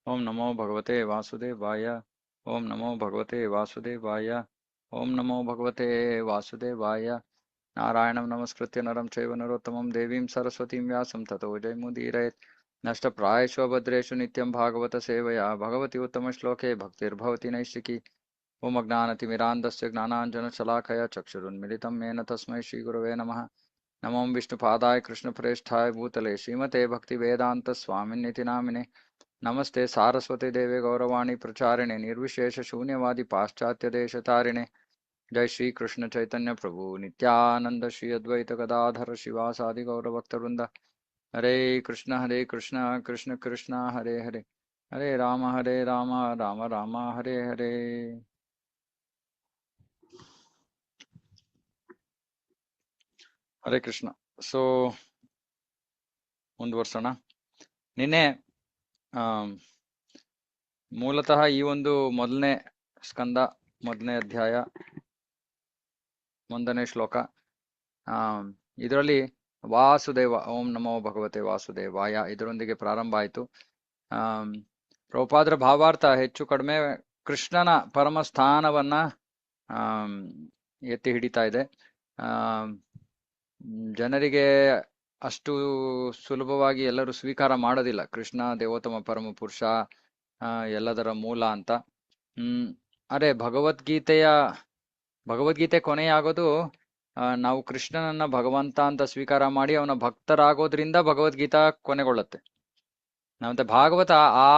ओम नमो भगवते वासुदेवाय। ओम नमो भगवते वासुदेवाय। ओम नमो भगवते वासुदेवाय। नारायणं नमस्कृत्य नरं चैव नरोत्तमं देवीं सरस्वतीं व्यासं ततो जयमुदीरयेत्। नष्टप्रायेषु भद्रेषु नित्यं भागवत सेवया भगवति उत्तमश्लोके भक्तिर्भवति नैष्टिकी। ओम अज्ञानतिमिरान्धस्य ज्ञानाञ्जनशलाकया चक्षुरुन्मिलितं येन तस्मै श्रीगुरवे नमः। नमो विष्णुपादाय कृष्णप्रेष्ठाय भूतले श्रीमते भक्तिवेदान्तस्वामिन्निति नामिने। नमस्ते सारस्वती देवे गौरवाणी प्रचारिणे निर्विशेष शून्यवादी पाश्चात्य देश तारिणे। जय श्री कृष्ण चैतन्य प्रभु नित्यानंद श्री अद्वैत गदाधर शिवासादि गौरभक्तवृंद। हरे कृष्ण कृष्ण कृष्ण हरे हरे, हरे राम राम राम हरे हरे। ಹರೇ ಕೃಷ್ಣ. ಸೊ ಮುಂದುವರ್ಸೋಣ. ನಿನ್ನೆ ಮೂಲತಃ ಈ ಒಂದು ಮೊದಲನೇ ಸ್ಕಂದ, ಮೊದಲನೇ ಅಧ್ಯಾಯ, 1ನೇ ಶ್ಲೋಕ, ಇದರಲ್ಲಿ ವಾಸುದೇವ, ಓಂ ನಮೋ ಭಗವತೆ ವಾಸುದೇವಾಯ, ಇದರೊಂದಿಗೆ ಪ್ರಾರಂಭ ಆಯಿತು. ಪ್ರಭುಪಾದರ ಭಾವಾರ್ಥ ಹೆಚ್ಚು ಕಡಿಮೆ ಕೃಷ್ಣನ ಪರಮ ಸ್ಥಾನವನ್ನ ಎತ್ತಿ ಹಿಡಿತಾ ಇದೆ. ಜನರಿಗೆ ಅಷ್ಟು ಸುಲಭವಾಗಿ ಎಲ್ಲರೂ ಸ್ವೀಕಾರ ಮಾಡೋದಿಲ್ಲ ಕೃಷ್ಣ ದೇವೋತ್ತಮ ಪರಮ ಪುರುಷ, ಎಲ್ಲದರ ಮೂಲ ಅಂತ. ಅರೆ ಭಗವದ್ಗೀತೆ ಕೊನೆಯಾಗೋದು ನಾವು ಕೃಷ್ಣನನ್ನ ಭಗವಂತ ಅಂತ ಸ್ವೀಕಾರ ಮಾಡಿ ಅವನ ಭಕ್ತರಾಗೋದ್ರಿಂದ ಭಗವದ್ಗೀತಾ ಕೊನೆಗೊಳ್ಳುತ್ತೆ. ಮತ್ತೆ ಭಾಗವತ ಆ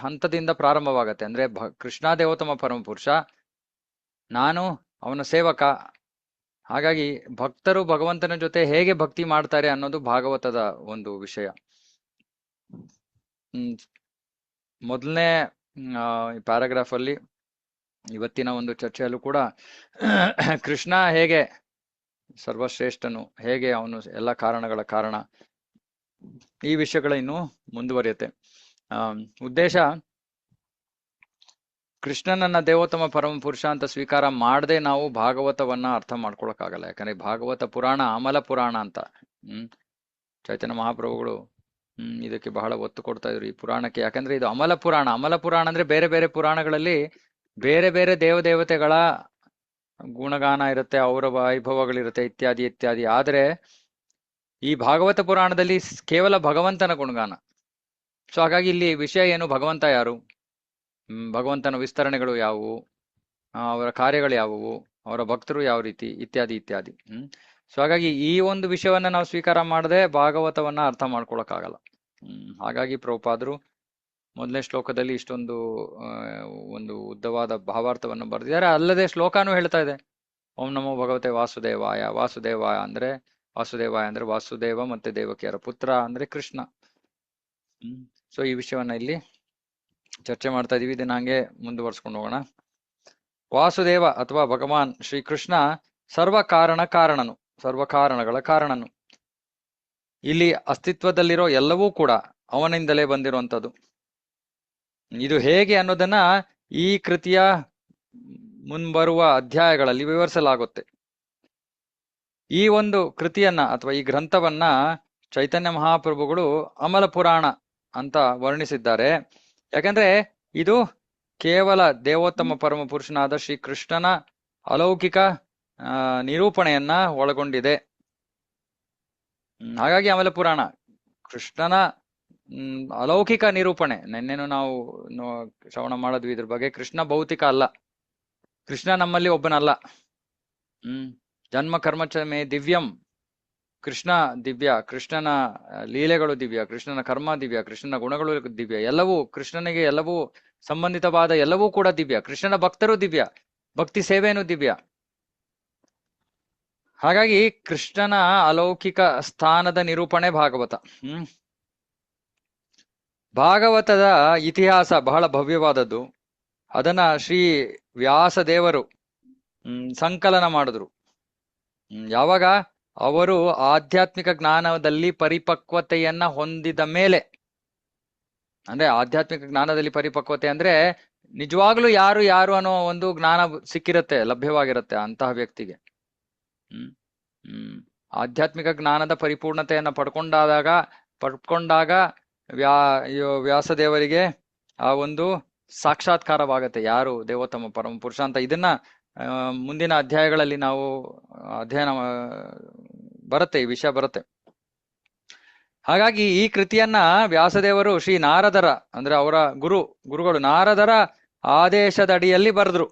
ಹಂತದಿಂದ ಪ್ರಾರಂಭವಾಗತ್ತೆ. ಅಂದ್ರೆ ಕೃಷ್ಣ ದೇವೋತ್ತಮ ಪರಮ ಪುರುಷ, ನಾನು ಅವನ ಸೇವಕ. ಹಾಗಾಗಿ ಭಕ್ತರು ಭಗವಂತನ ಜೊತೆ ಹೇಗೆ ಭಕ್ತಿ ಮಾಡ್ತಾರೆ ಅನ್ನೋದು ಭಾಗವತದ ಒಂದು ವಿಷಯ. ಮೊದಲನೇ ಪ್ಯಾರಾಗ್ರಾಫ್ ಅಲ್ಲಿ ಇವತ್ತಿನ ಒಂದು ಚರ್ಚೆಯಲ್ಲೂ ಕೂಡ ಕೃಷ್ಣ ಹೇಗೆ ಸರ್ವಶ್ರೇಷ್ಠನು, ಹೇಗೆ ಅವನು ಎಲ್ಲ ಕಾರಣಗಳ ಕಾರಣ, ಈ ವಿಷಯಗಳ ಇನ್ನು ಮುಂದುವರಿಯುತ್ತೆ. ಉದ್ದೇಶ ಕೃಷ್ಣನನ್ನ ದೇವೋತ್ತಮ ಪರಮ ಪುರುಷ ಅಂತ ಸ್ವೀಕಾರ ಮಾಡದೆ ನಾವು ಭಾಗವತವನ್ನ ಅರ್ಥ ಮಾಡ್ಕೊಳಕ್ಕಾಗಲ್ಲ. ಯಾಕಂದ್ರೆ ಭಾಗವತ ಪುರಾಣ ಅಮಲ ಪುರಾಣ ಅಂತ. ಚೈತನ್ಯ ಮಹಾಪ್ರಭುಗಳು ಇದಕ್ಕೆ ಬಹಳ ಒತ್ತು ಕೊಡ್ತಾ ಇದ್ರು, ಈ ಪುರಾಣಕ್ಕೆ. ಯಾಕಂದ್ರೆ ಇದು ಅಮಲ ಪುರಾಣ. ಅಮಲ ಪುರಾಣ ಅಂದ್ರೆ ಬೇರೆ ಬೇರೆ ಪುರಾಣಗಳಲ್ಲಿ ಬೇರೆ ಬೇರೆ ದೇವದೇವತೆಗಳ ಗುಣಗಾನ ಇರುತ್ತೆ, ಅವರ ವೈಭವಗಳಿರುತ್ತೆ, ಇತ್ಯಾದಿ ಇತ್ಯಾದಿ. ಆದ್ರೆ ಈ ಭಾಗವತ ಪುರಾಣದಲ್ಲಿ ಕೇವಲ ಭಗವಂತನ ಗುಣಗಾನ. ಸೊ ಹಾಗಾಗಿ ಇಲ್ಲಿ ವಿಷಯ ಏನು, ಭಗವಂತ ಯಾರು, ಭಗವಂತನ ವಿಸ್ತರಣೆಗಳು ಯಾವುವು, ಅವರ ಕಾರ್ಯಗಳು ಯಾವುವು, ಅವರ ಭಕ್ತರು ಯಾವ ರೀತಿ, ಇತ್ಯಾದಿ ಇತ್ಯಾದಿ. ಸೊ ಹಾಗಾಗಿ ಈ ಒಂದು ವಿಷಯವನ್ನ ನಾವು ಸ್ವೀಕಾರ ಮಾಡದೆ ಭಾಗವತವನ್ನ ಅರ್ಥ ಮಾಡ್ಕೊಳಕ್ಕಾಗಲ್ಲ. ಹಾಗಾಗಿ ಪ್ರಭುಪಾದರು ಮೊದಲನೇ ಶ್ಲೋಕದಲ್ಲಿ ಇಷ್ಟೊಂದು ಒಂದು ಉದ್ದವಾದ ಭಾವಾರ್ಥವನ್ನು ಬರೆದಿದ್ದಾರೆ. ಅಲ್ಲದೆ ಶ್ಲೋಕಾನು ಹೇಳ್ತಾ ಇದೆ, ಓಂ ನಮೋ ಭಗವತೆ ವಾಸುದೇವಾಯ. ವಾಸುದೇವಾಯ ಅಂದ್ರೆ ವಾಸುದೇವ ಮತ್ತೆ ದೇವಕಿಯರ ಪುತ್ರ ಅಂದ್ರೆ ಕೃಷ್ಣ. ಸೊ ಈ ವಿಷಯವನ್ನ ಇಲ್ಲಿ ಚರ್ಚೆ ಮಾಡ್ತಾ ಇದೀವಿ. ಇದನ್ನ ಹಂಗೆ ಮುಂದುವರ್ಸ್ಕೊಂಡು ಹೋಗೋಣ. ವಾಸುದೇವ ಅಥವಾ ಭಗವಾನ್ ಶ್ರೀಕೃಷ್ಣ ಕಾರಣನು, ಸರ್ವ ಕಾರಣಗಳ ಕಾರಣನು. ಇಲ್ಲಿ ಅಸ್ತಿತ್ವದಲ್ಲಿರೋ ಎಲ್ಲವೂ ಕೂಡ ಅವನಿಂದಲೇ ಬಂದಿರುವಂಥದ್ದು. ಇದು ಹೇಗೆ ಅನ್ನೋದನ್ನ ಈ ಕೃತಿಯ ಮುಂಬರುವ ಅಧ್ಯಾಯಗಳಲ್ಲಿ ವಿವರಿಸಲಾಗುತ್ತೆ. ಈ ಒಂದು ಕೃತಿಯನ್ನ ಅಥವಾ ಈ ಗ್ರಂಥವನ್ನ ಚೈತನ್ಯ ಮಹಾಪ್ರಭುಗಳು ಅಮಲ ಪುರಾಣ ಅಂತ ವರ್ಣಿಸಿದ್ದಾರೆ. ಯಾಕಂದ್ರೆ ಇದು ಕೇವಲ ದೇವೋತ್ತಮ ಪರಮ ಪುರುಷನಾದ ಶ್ರೀಕೃಷ್ಣನ ಅಲೌಕಿಕ ನಿರೂಪಣೆಯನ್ನ ಒಳಗೊಂಡಿದೆ. ಹಾಗಾಗಿ ಅಮಲ ಪುರಾಣ ಕೃಷ್ಣನ ಅಲೌಕಿಕ ನಿರೂಪಣೆ. ನಿನ್ನೆನು ನಾವು ಶ್ರವಣ ಮಾಡಿದ್ವಿ ಇದ್ರ ಬಗ್ಗೆ. ಕೃಷ್ಣ ಭೌತಿಕ ಅಲ್ಲ, ಕೃಷ್ಣ ನಮ್ಮಲ್ಲಿ ಒಬ್ಬನಲ್ಲ. ಜನ್ಮ ಕರ್ಮಚಮೇ ದಿವ್ಯಂ. ಕೃಷ್ಣ ದಿವ್ಯ, ಕೃಷ್ಣನ ಲೀಲೆಗಳು ದಿವ್ಯ, ಕೃಷ್ಣನ ಕರ್ಮ ದಿವ್ಯ, ಕೃಷ್ಣನ ಗುಣಗಳು ದಿವ್ಯ. ಎಲ್ಲವೂ ಕೃಷ್ಣನಿಗೆ, ಎಲ್ಲವೂ ಸಂಬಂಧಿತವಾದ ಎಲ್ಲವೂ ಕೂಡ ದಿವ್ಯ. ಕೃಷ್ಣನ ಭಕ್ತರು ದಿವ್ಯ, ಭಕ್ತಿ ಸೇವೆಯನ್ನು ದಿವ್ಯ. ಹಾಗಾಗಿ ಕೃಷ್ಣನ ಅಲೌಕಿಕ ಸ್ಥಾನದ ನಿರೂಪಣೆ ಭಾಗವತ. ಭಾಗವತದ ಇತಿಹಾಸ ಬಹಳ ಭವ್ಯವಾದದ್ದು. ಅದನ್ನ ಶ್ರೀ ವ್ಯಾಸದೇವರು ಸಂಕಲನ ಮಾಡಿದ್ರು. ಯಾವಾಗ ಅವರು ಆಧ್ಯಾತ್ಮಿಕ ಜ್ಞಾನದಲ್ಲಿ ಪರಿಪಕ್ವತೆಯನ್ನ ಹೊಂದಿದ ಮೇಲೆ, ಅಂದ್ರೆ ಆಧ್ಯಾತ್ಮಿಕ ಜ್ಞಾನದಲ್ಲಿ ಪರಿಪಕ್ವತೆ ಅಂದ್ರೆ ನಿಜವಾಗ್ಲೂ ಯಾರು ಅನ್ನೋ ಒಂದು ಜ್ಞಾನ ಸಿಕ್ಕಿರತ್ತೆ, ಲಭ್ಯವಾಗಿರುತ್ತೆ ಅಂತಹ ವ್ಯಕ್ತಿಗೆ. ಆಧ್ಯಾತ್ಮಿಕ ಜ್ಞಾನದ ಪರಿಪೂರ್ಣತೆಯನ್ನ ಪಡ್ಕೊಂಡಾಗ ವ್ಯಾಸದೇವರಿಗೆ ಆ ಒಂದು ಸಾಕ್ಷಾತ್ಕಾರವಾಗತ್ತೆ ಯಾರು ದೇವೋತ್ತಮ ಪರಮ ಪುರುಷ ಅಂತ. ಇದನ್ನ ಮುಂದಿನ ಅಧ್ಯಾಯಗಳಲ್ಲಿ ನಾವು ಅಧ್ಯಯನ ಬರುತ್ತೆ, ಈ ವಿಷಯ ಬರುತ್ತೆ. ಹಾಗಾಗಿ ಈ ಕೃತಿಯನ್ನ ವ್ಯಾಸದೇವರು ಶ್ರೀ ನಾರದರ ಅಂದ್ರೆ ಅವರ ಗುರುಗಳು ನಾರದರ ಆದೇಶದ ಅಡಿಯಲ್ಲಿ ಬರೆದ್ರು.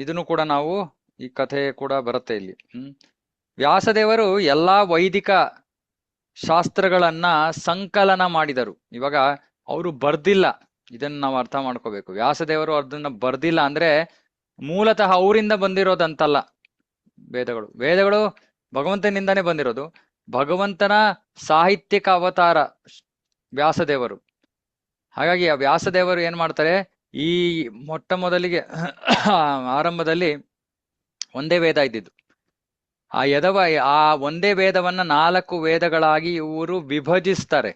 ಇದನ್ನು ಕೂಡ ನಾವು ಈ ಕಥೆ ಕೂಡ ಬರುತ್ತೆ ಇಲ್ಲಿ. ವ್ಯಾಸದೇವರು ಎಲ್ಲಾ ವೈದಿಕ ಶಾಸ್ತ್ರಗಳನ್ನ ಸಂಕಲನ ಮಾಡಿದರು. ಇವಾಗ ಅವರು ಬರ್ದಿಲ್ಲ, ಇದನ್ನ ನಾವು ಅರ್ಥ ಮಾಡ್ಕೋಬೇಕು. ವ್ಯಾಸದೇವರು ಅದನ್ನ ಬರ್ದಿಲ್ಲ ಅಂದ್ರೆ ಮೂಲತಃ ಅವರಿಂದ ಬಂದಿರೋದಂತಲ್ಲ. ವೇದಗಳು ಭಗವಂತನಿಂದಾನೇ ಬಂದಿರೋದು. ಭಗವಂತನ ಸಾಹಿತ್ಯಿಕ ಅವತಾರ ವ್ಯಾಸದೇವರು. ಹಾಗಾಗಿ ಆ ವ್ಯಾಸದೇವರು ಏನ್ ಮಾಡ್ತಾರೆ, ಈ ಮೊಟ್ಟ ಮೊದಲಿಗೆ ಆರಂಭದಲ್ಲಿ ಒಂದೇ ವೇದ ಇದ್ದಿದ್ದು. ಆ ಒಂದೇ ವೇದವನ್ನ 4 ವೇದಗಳಾಗಿ ಇವರು ವಿಭಜಿಸ್ತಾರೆ.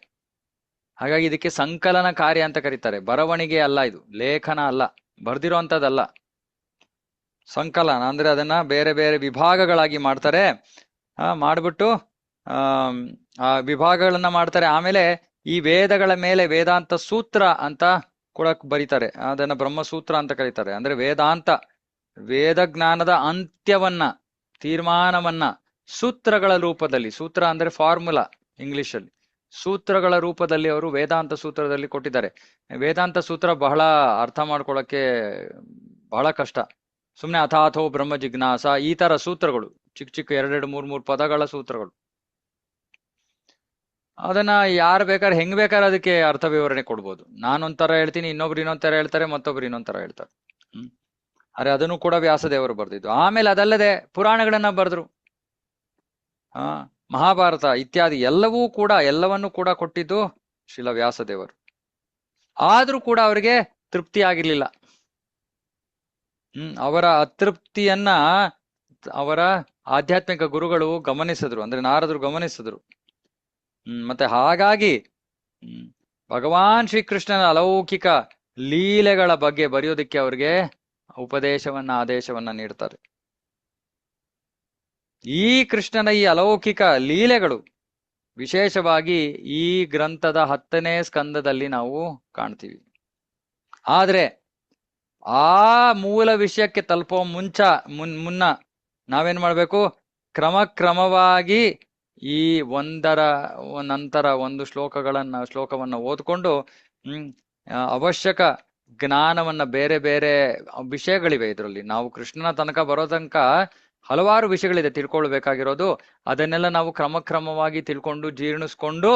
ಹಾಗಾಗಿ ಇದಕ್ಕೆ ಸಂಕಲನ ಕಾರ್ಯ ಅಂತ ಕರೀತಾರೆ. ಬರವಣಿಗೆ ಅಲ್ಲ, ಇದು ಲೇಖನ ಅಲ್ಲ, ಬರ್ದಿರೋ ಅಂತದಲ್ಲ. ಸಂಕಲನ ಅಂದ್ರೆ ಅದನ್ನ ಬೇರೆ ಬೇರೆ ವಿಭಾಗಗಳಾಗಿ ಮಾಡ್ತಾರೆ. ಮಾಡ್ಬಿಟ್ಟು ಆ ವಿಭಾಗಗಳನ್ನ ಮಾಡ್ತಾರೆ. ಆಮೇಲೆ ಈ ವೇದಗಳ ಮೇಲೆ ವೇದಾಂತ ಸೂತ್ರ ಅಂತ ಕೂಡ ಬರೀತಾರೆ. ಅದನ್ನ ಬ್ರಹ್ಮಸೂತ್ರ ಅಂತ ಕರೀತಾರೆ. ಅಂದ್ರೆ ವೇದ ಜ್ಞಾನದ ಅಂತ್ಯವನ್ನ, ತೀರ್ಮಾನವನ್ನ ಸೂತ್ರಗಳ ರೂಪದಲ್ಲಿ, ಸೂತ್ರ ಅಂದ್ರೆ ಫಾರ್ಮುಲಾ ಇಂಗ್ಲಿಷ್ ಅಲ್ಲಿ, ಸೂತ್ರಗಳ ರೂಪದಲ್ಲಿ ಅವರು ವೇದಾಂತ ಸೂತ್ರದಲ್ಲಿ ಕೊಟ್ಟಿದ್ದಾರೆ. ವೇದಾಂತ ಸೂತ್ರ ಬಹಳ ಅರ್ಥ ಮಾಡ್ಕೊಳಕ್ಕೆ ಬಹಳ ಕಷ್ಟ. ಸುಮ್ನೆ ಅಥಾಥೋ ಬ್ರಹ್ಮ ಜಿಜ್ಞಾಸ ಈ ತರ ಸೂತ್ರಗಳು, ಚಿಕ್ಕ ಚಿಕ್ಕ 2 3 ಪದಗಳ ಸೂತ್ರಗಳು. ಅದನ್ನ ಯಾರು ಬೇಕಾದ್ರೆ ಹೆಂಗ್ ಬೇಕಾದ್ರೆ ಅದಕ್ಕೆ ಅರ್ಥ ವಿವರಣೆ ಕೊಡ್ಬೋದು. ನಾನೊಂಥರ ಹೇಳ್ತೀನಿ, ಇನ್ನೊಬ್ರು ಇನ್ನೊಂಥರ ಹೇಳ್ತಾರೆ, ಮತ್ತೊಬ್ರು ಇನ್ನೊಂಥರ ಹೇಳ್ತಾರೆ. ಅರೆ ಅದನ್ನು ಕೂಡ ವ್ಯಾಸದೇವರು ಬರ್ದಿದ್ದು. ಆಮೇಲೆ ಅದಲ್ಲದೆ ಪುರಾಣಗಳನ್ನ ಬರೆದ್ರು. ಮಹಾಭಾರತ ಇತ್ಯಾದಿ ಎಲ್ಲವನ್ನೂ ಕೂಡ ಕೊಟ್ಟಿದ್ದು ಶ್ರೀಲ ವ್ಯಾಸದೇವರು. ಆದ್ರೂ ಕೂಡ ಅವರಿಗೆ ತೃಪ್ತಿ ಆಗಿರ್ಲಿಲ್ಲ. ಅವರ ಅತೃಪ್ತಿಯನ್ನ ಅವರ ಆಧ್ಯಾತ್ಮಿಕ ಗುರುಗಳು ಗಮನಿಸಿದ್ರು, ಅಂದ್ರೆ ನಾರದರು ಗಮನಿಸಿದ್ರು. ಮತ್ತೆ ಹಾಗಾಗಿ ಭಗವಾನ್ ಶ್ರೀಕೃಷ್ಣನ ಅಲೌಕಿಕ ಲೀಲೆಗಳ ಬಗ್ಗೆ ಬರೆಯೋದಿಕ್ಕೆ ಅವ್ರಿಗೆ ಆದೇಶವನ್ನ ನೀಡ್ತಾರೆ. ಈ ಕೃಷ್ಣನ ಈ ಅಲೌಕಿಕ ಲೀಲೆಗಳು ವಿಶೇಷವಾಗಿ ಈ ಗ್ರಂಥದ 10ನೇ ಸ್ಕಂದದಲ್ಲಿ ನಾವು ಕಾಣ್ತೀವಿ. ಆದ್ರೆ ಆ ಮೂಲ ವಿಷಯಕ್ಕೆ ತಲುಪೋ ಮುನ್ನ ನಾವೇನ್ ಮಾಡ್ಬೇಕು, ಕ್ರಮವಾಗಿ ಈ ಒಂದರ ನಂತರ ಒಂದು ಶ್ಲೋಕವನ್ನ ಓದ್ಕೊಂಡು ಅವಶ್ಯಕ ಜ್ಞಾನವನ್ನ, ಬೇರೆ ಬೇರೆ ವಿಷಯಗಳಿವೆ ಇದರಲ್ಲಿ. ನಾವು ಕೃಷ್ಣನ ತನಕ ಬರೋ ತನಕ ಹಲವಾರು ವಿಷಯಗಳಿದೆ ತಿಳ್ಕೊಳ್ಬೇಕಾಗಿರೋದು. ಅದನ್ನೆಲ್ಲ ನಾವು ಕ್ರಮವಾಗಿ ತಿಳ್ಕೊಂಡು ಜೀರ್ಣಿಸ್ಕೊಂಡು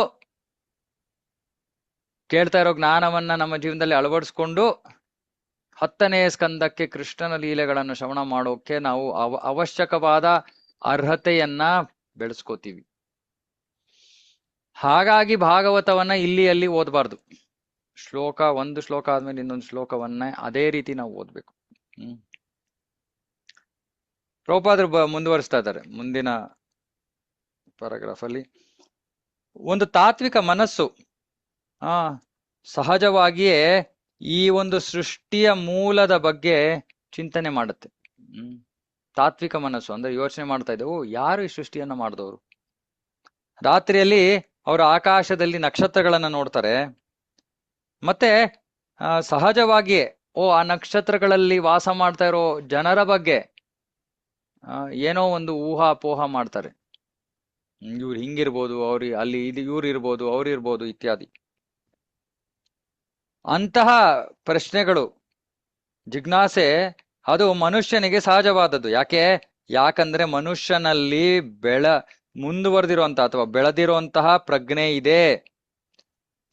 ಕೇಳ್ತಾ ಇರೋ ಜ್ಞಾನವನ್ನ ನಮ್ಮ ಜೀವನದಲ್ಲಿ ಅಳವಡಿಸ್ಕೊಂಡು 10ನೇ ಸ್ಕಂದಕ್ಕೆ ಕೃಷ್ಣನ ಲೀಲೆಗಳನ್ನು ಶ್ರವಣ ಮಾಡೋಕೆ ನಾವು ಅವಶ್ಯಕವಾದ ಅರ್ಹತೆಯನ್ನ ಬೆಳೆಸ್ಕೋತೀವಿ. ಹಾಗಾಗಿ ಭಾಗವತವನ್ನ ಅಲ್ಲಿ ಓದಬಾರ್ದು. ಒಂದು ಶ್ಲೋಕ ಆದ್ಮೇಲೆ ಇನ್ನೊಂದು ಶ್ಲೋಕವನ್ನ ಅದೇ ರೀತಿ ನಾವು ಓದ್ಬೇಕು. ಪ್ರಭುಪಾದರು ಮುಂದುವರಿಸ್ತಾ ಇದ್ದಾರೆ ಮುಂದಿನ ಪ್ಯಾರಾಗ್ರಾಫ್ ಅಲ್ಲಿ. ಒಂದು ತಾತ್ವಿಕ ಮನಸ್ಸು ಸಹಜವಾಗಿಯೇ ಈ ಒಂದು ಸೃಷ್ಟಿಯ ಮೂಲದ ಬಗ್ಗೆ ಚಿಂತನೆ ಮಾಡುತ್ತೆ. ತಾತ್ವಿಕ ಮನಸ್ಸು ಅಂದ್ರೆ ಯೋಚನೆ ಮಾಡ್ತಾ ಇದ್ದೆವು, ಯಾರು ಈ ಸೃಷ್ಟಿಯನ್ನ ಮಾಡಿದವರು? ರಾತ್ರಿಯಲ್ಲಿ ಅವರು ಆಕಾಶದಲ್ಲಿ ನಕ್ಷತ್ರಗಳನ್ನ ನೋಡ್ತಾರೆ. ಮತ್ತೆ ಸಹಜವಾಗಿಯೇ ಆ ನಕ್ಷತ್ರಗಳಲ್ಲಿ ವಾಸ ಮಾಡ್ತಾ ಇರೋ ಜನರ ಬಗ್ಗೆ ಏನೋ ಒಂದು ಊಹಾಪೋಹ ಮಾಡ್ತಾರೆ. ಇವ್ರು ಹಿಂಗಿರ್ಬೋದು, ಅಲ್ಲಿ ಇವ್ರು ಇರ್ಬೋದು, ಅವ್ರು ಇರ್ಬೋದು ಇತ್ಯಾದಿ. ಅಂತಹ ಪ್ರಶ್ನೆಗಳು, ಜಿಜ್ಞಾಸೆ ಅದು ಮನುಷ್ಯನಿಗೆ ಸಹಜವಾದದ್ದು. ಯಾಕಂದ್ರೆ ಮನುಷ್ಯನಲ್ಲಿ ಮುಂದುವರೆದಿರುವಂತಹ ಅಥವಾ ಬೆಳೆದಿರುವಂತಹ ಪ್ರಜ್ಞೆ ಇದೆ.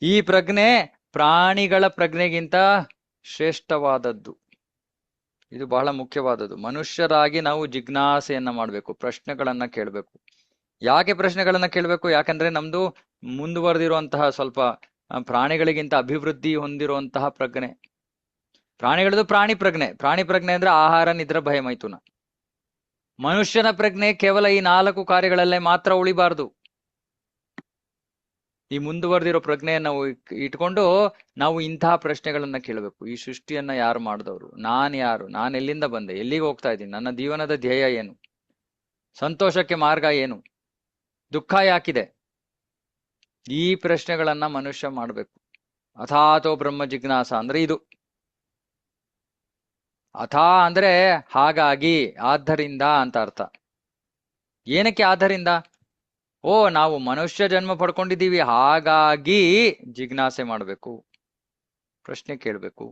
ಈ ಪ್ರಜ್ಞೆ ಪ್ರಾಣಿಗಳ ಪ್ರಜ್ಞೆಗಿಂತ ಶ್ರೇಷ್ಠವಾದದ್ದು. ಇದು ಬಹಳ ಮುಖ್ಯವಾದದ್ದು. ಮನುಷ್ಯರಾಗಿ ನಾವು ಜಿಜ್ಞಾಸೆಯನ್ನ ಮಾಡ್ಬೇಕು, ಪ್ರಶ್ನೆಗಳನ್ನ ಕೇಳ್ಬೇಕು. ಯಾಕೆ ಪ್ರಶ್ನೆಗಳನ್ನ ಕೇಳ್ಬೇಕು? ಯಾಕಂದ್ರೆ ನಮ್ದು ಮುಂದುವರೆದಿರುವಂತಹ ಸ್ವಲ್ಪ ಪ್ರಾಣಿಗಳಿಗಿಂತ ಅಭಿವೃದ್ಧಿ ಹೊಂದಿರುವಂತಹ ಪ್ರಜ್ಞೆ. ಪ್ರಾಣಿಗಳದ್ದು ಪ್ರಾಣಿ ಪ್ರಜ್ಞೆ ಅಂದ್ರೆ ಆಹಾರ, ನಿದ್ರೆ, ಭಯ, ಮೈಥುನ. ಮನುಷ್ಯನ ಪ್ರಜ್ಞೆ ಕೇವಲ ಈ 4 ಕಾರ್ಯಗಳಲ್ಲೇ ಮಾತ್ರ ಉಳಿಬಾರ್ದು. ಈ ಮುಂದುವರೆದಿರೋ ಪ್ರಜ್ಞೆಯನ್ನ ಇಟ್ಕೊಂಡು ನಾವು ಇಂತಹ ಪ್ರಶ್ನೆಗಳನ್ನ ಕೇಳಬೇಕು. ಈ ಸೃಷ್ಟಿಯನ್ನ ಯಾರು ಮಾಡಿದವರು? ನಾನ್ ಯಾರು? ನಾನು ಎಲ್ಲಿಂದ ಬಂದೆ? ಎಲ್ಲಿಗೆ ಹೋಗ್ತಾ ಇದ್ದೀನಿ? ನನ್ನ ಜೀವನದ ಧ್ಯೇಯ ಏನು? ಸಂತೋಷಕ್ಕೆ ಮಾರ್ಗ ಏನು? ದುಃಖ ಯಾಕಿದೆ? ಈ ಪ್ರಶ್ನೆಗಳನ್ನ ಮನುಷ್ಯ ಮಾಡ್ಬೇಕು. ಅಥಾತೋ ಬ್ರಹ್ಮ ಜಿಜ್ಞಾಸ ಅಂದ್ರೆ ಇದು. ಅಥಾ ಅಂದ್ರೆ ಹಾಗಾಗಿ, ಆದ್ದರಿಂದ ಅಂತ ಅರ್ಥ. ಏನಕ್ಕೆ ಆದ್ದರಿಂದ? ಓ, ನಾವು ಮನುಷ್ಯ ಜನ್ಮ ಪಡ್ಕೊಂಡಿದ್ದೀವಿ, ಹಾಗಾಗಿ ಜಿಜ್ಞಾಸೆ ಮಾಡಬೇಕು, ಪ್ರಶ್ನೆ ಕೇಳಬೇಕು.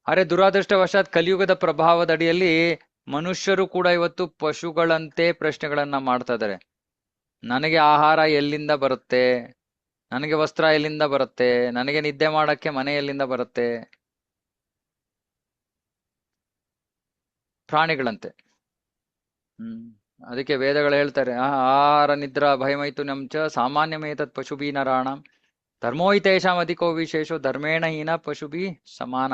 ಅರೆ ದುರಾದೃಷ್ಟವಶಾತ್ ಕಲಿಯುಗದ ಪ್ರಭಾವದ ಅಡಿಯಲ್ಲಿ ಮನುಷ್ಯರು ಕೂಡ ಇವತ್ತು ಪಶುಗಳಂತೆ ಪ್ರಶ್ನೆಗಳನ್ನ ಮಾಡ್ತಾ ಇದ್ದಾರೆ. ನನಗೆ ಆಹಾರ ಎಲ್ಲಿಂದ ಬರುತ್ತೆ, ನನಗೆ ವಸ್ತ್ರ ಎಲ್ಲಿಂದ ಬರುತ್ತೆ, ನನಗೆ ನಿದ್ದೆ ಮಾಡಕ್ಕೆ ಮನೆ ಎಲ್ಲಿಂದ ಬರುತ್ತೆ, ಪ್ರಾಣಿಗಳಂತೆ. ಅದಕ್ಕೆ ವೇದಗಳು ಹೇಳ್ತಾರೆ, ಆಹಾರ ನಿದ್ರಾ ಭಯಮೈತು ನಮ್ಚ ಸಾಮಾನ್ಯಮೇತತ್ ಪಶುಭಿ ನರಾಣಂ ಧರ್ಮೋಹಿತೇಷಾಂ ಅಧಿಕೋ ವಿಶೇಷೋ ಧರ್ಮೇಣ ಹೀನ ಪಶುಭಿ ಸಮಾನ.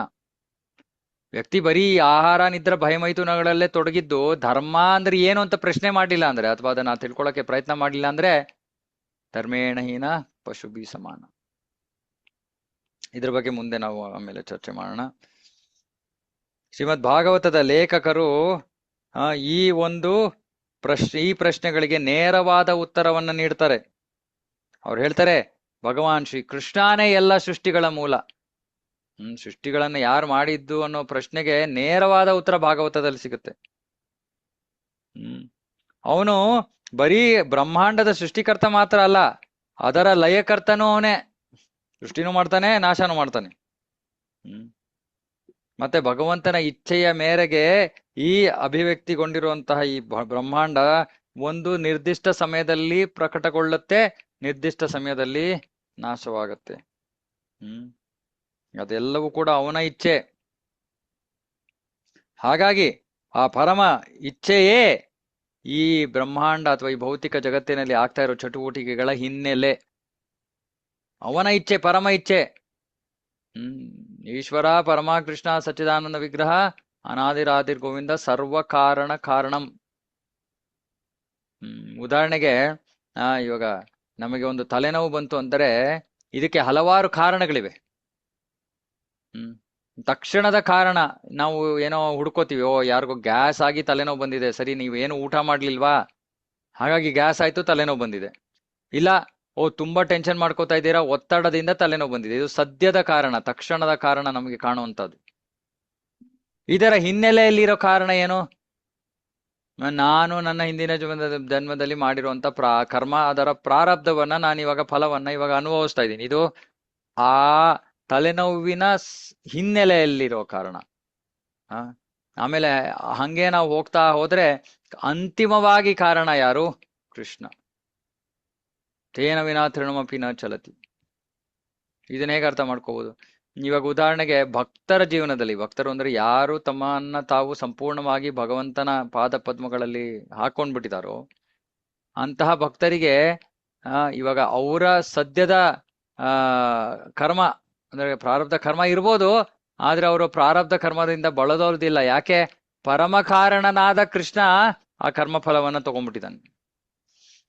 ವ್ಯಕ್ತಿ ಬರೀ ಆಹಾರ ನಿದ್ರಾ ಭಯಮೈಥುನಗಳಲ್ಲೇ ತೊಡಗಿದ್ದು ಧರ್ಮ ಅಂದ್ರೆ ಏನು ಅಂತ ಪ್ರಶ್ನೆ ಮಾಡಲಿಲ್ಲ ಅಂದ್ರೆ, ಅಥವಾ ಅದನ್ನ ತಿಳ್ಕೊಳಕ್ಕೆ ಪ್ರಯತ್ನ ಮಾಡಲಿಲ್ಲ ಅಂದ್ರೆ ಧರ್ಮೇಣ ಹೀನ ಪಶುಭಿ ಸಮಾನ. ಇದ್ರ ಬಗ್ಗೆ ಮುಂದೆ ನಾವು ಆಮೇಲೆ ಚರ್ಚೆ ಮಾಡೋಣ. ಶ್ರೀಮದ್ ಭಾಗವತದ ಲೇಖಕರು ಈ ಒಂದು ಈ ಪ್ರಶ್ನೆಗಳಿಗೆ ನೇರವಾದ ಉತ್ತರವನ್ನ ನೀಡ್ತಾರೆ. ಅವ್ರು ಹೇಳ್ತಾರೆ, ಭಗವಾನ್ ಶ್ರೀ ಕೃಷ್ಣನೇ ಎಲ್ಲ ಸೃಷ್ಟಿಗಳ ಮೂಲ. ಸೃಷ್ಟಿಗಳನ್ನ ಯಾರು ಮಾಡಿದ್ದು ಅನ್ನೋ ಪ್ರಶ್ನೆಗೆ ನೇರವಾದ ಉತ್ತರ ಭಾಗವತದಲ್ಲಿ ಸಿಗುತ್ತೆ. ಅವನು ಬರೀ ಬ್ರಹ್ಮಾಂಡದ ಸೃಷ್ಟಿಕರ್ತ ಮಾತ್ರ ಅಲ್ಲ, ಅದರ ಲಯಕರ್ತನೂ ಅವನೇ. ಸೃಷ್ಟಿನೂ ಮಾಡ್ತಾನೆ, ನಾಶನೂ ಮಾಡ್ತಾನೆ. ಮತ್ತೆ ಭಗವಂತನ ಇಚ್ಛೆಯ ಮೇರೆಗೆ ಈ ಅಭಿವ್ಯಕ್ತಿಗೊಂಡಿರುವಂತಹ ಈ ಬ್ರಹ್ಮಾಂಡ ಒಂದು ನಿರ್ದಿಷ್ಟ ಸಮಯದಲ್ಲಿ ಪ್ರಕಟಗೊಳ್ಳುತ್ತೆ, ನಿರ್ದಿಷ್ಟ ಸಮಯದಲ್ಲಿ ನಾಶವಾಗತ್ತೆ. ಅದೆಲ್ಲವೂ ಕೂಡ ಅವನ ಇಚ್ಛೆ. ಹಾಗಾಗಿ ಆ ಪರಮ ಇಚ್ಛೆಯೇ ಈ ಬ್ರಹ್ಮಾಂಡ ಅಥವಾ ಈ ಭೌತಿಕ ಜಗತ್ತಿನಲ್ಲಿ ಆಗ್ತಾ ಇರೋ ಚಟುವಟಿಕೆಗಳ ಹಿನ್ನೆಲೆ. ಅವನ ಇಚ್ಛೆ, ಪರಮ ಇಚ್ಛೆ. ಈಶ್ವರ ಪರಮ ಕೃಷ್ಣ ಸಚ್ಚಿದಾನಂದ ವಿಗ್ರಹ ಅನಾದಿರಾದಿರ್ ಗೋವಿಂದ ಸರ್ವ ಕಾರಣ ಕಾರಣಂ. ಉದಾಹರಣೆಗೆ ಇವಾಗ ನಮಗೆ ಒಂದು ತಲೆನೋವು ಬಂತು ಅಂದರೆ ಇದಕ್ಕೆ ಹಲವಾರು ಕಾರಣಗಳಿವೆ. ತಕ್ಷಣದ ಕಾರಣ ನಾವು ಏನೋ ಹುಡ್ಕೋತೀವಿ, ಓ ಯಾರಿಗೋ ಗ್ಯಾಸ್ ಆಗಿ ತಲೆನೋವು ಬಂದಿದೆ, ಸರಿ ನೀವೇನು ಊಟ ಮಾಡ್ಲಿಲ್ವಾ ಹಾಗಾಗಿ ಗ್ಯಾಸ್ ಆಯ್ತು ತಲೆನೋವು ಬಂದಿದೆ. ಇಲ್ಲ, ಓ ತುಂಬಾ ಟೆನ್ಷನ್ ಮಾಡ್ಕೋತಾ ಇದ್ದೀರಾ, ಒತ್ತಡದಿಂದ ತಲೆನೋವು ಬಂದಿದೆ. ಇದು ಸದ್ಯದ ಕಾರಣ, ತಕ್ಷಣದ ಕಾರಣ ನಮಗೆ ಕಾಣುವಂಥದ್ದು. ಇದರ ಹಿನ್ನೆಲೆಯಲ್ಲಿರೋ ಕಾರಣ ಏನು? ನಾನು ನನ್ನ ಹಿಂದಿನ ಜನ್ಮದಲ್ಲಿ ಮಾಡಿರುವಂತ ಕರ್ಮ, ಅದರ ಪ್ರಾರಬ್ಧವನ್ನ ನಾನು ಇವಾಗ ಫಲವನ್ನ ಇವಾಗ ಅನುಭವಿಸ್ತಾ ಇದ್ದೀನಿ. ಇದು ಆ ತಲೆನೋವಿನ ಹಿನ್ನೆಲೆಯಲ್ಲಿರೋ ಕಾರಣ. ಆಮೇಲೆ ಹಂಗೆ ನಾವು ಹೋಗ್ತಾ ಹೋದ್ರೆ ಅಂತಿಮವಾಗಿ ಕಾರಣ ಯಾರು? ಕೃಷ್ಣ. ತೇನ ವಿನಾ ತೃಣಮಪಿ ನ ಚಲತಿ. ಇದನ್ನ ಹೇಗೆ ಅರ್ಥ ಮಾಡ್ಕೋಬಹುದು? ಇವಾಗ ಉದಾಹರಣೆಗೆ ಭಕ್ತರ ಜೀವನದಲ್ಲಿ, ಭಕ್ತರು ಅಂದ್ರೆ ಯಾರು ತಮ್ಮನ್ನ ತಾವು ಸಂಪೂರ್ಣವಾಗಿ ಭಗವಂತನ ಪಾದ ಪದ್ಮಗಳಲ್ಲಿ ಹಾಕೊಂಡ್ಬಿಟ್ಟಿದಾರೋ ಅಂತಹ ಭಕ್ತರಿಗೆ ಇವಾಗ ಅವರ ಸದ್ಯದ ಕರ್ಮ ಅಂದ್ರೆ ಪ್ರಾರಬ್ಧ ಕರ್ಮ ಇರ್ಬೋದು, ಆದ್ರೆ ಅವರು ಪ್ರಾರಬ್ಧ ಕರ್ಮದಿಂದ ಬಳದೋಲ್ದಿಲ್ಲ. ಯಾಕೆ? ಪರಮ ಕಾರಣನಾದ ಕೃಷ್ಣ ಆ ಕರ್ಮ ಫಲವನ್ನ ತಗೊಂಡ್ಬಿಟ್ಟಿದ್ದಾನೆ.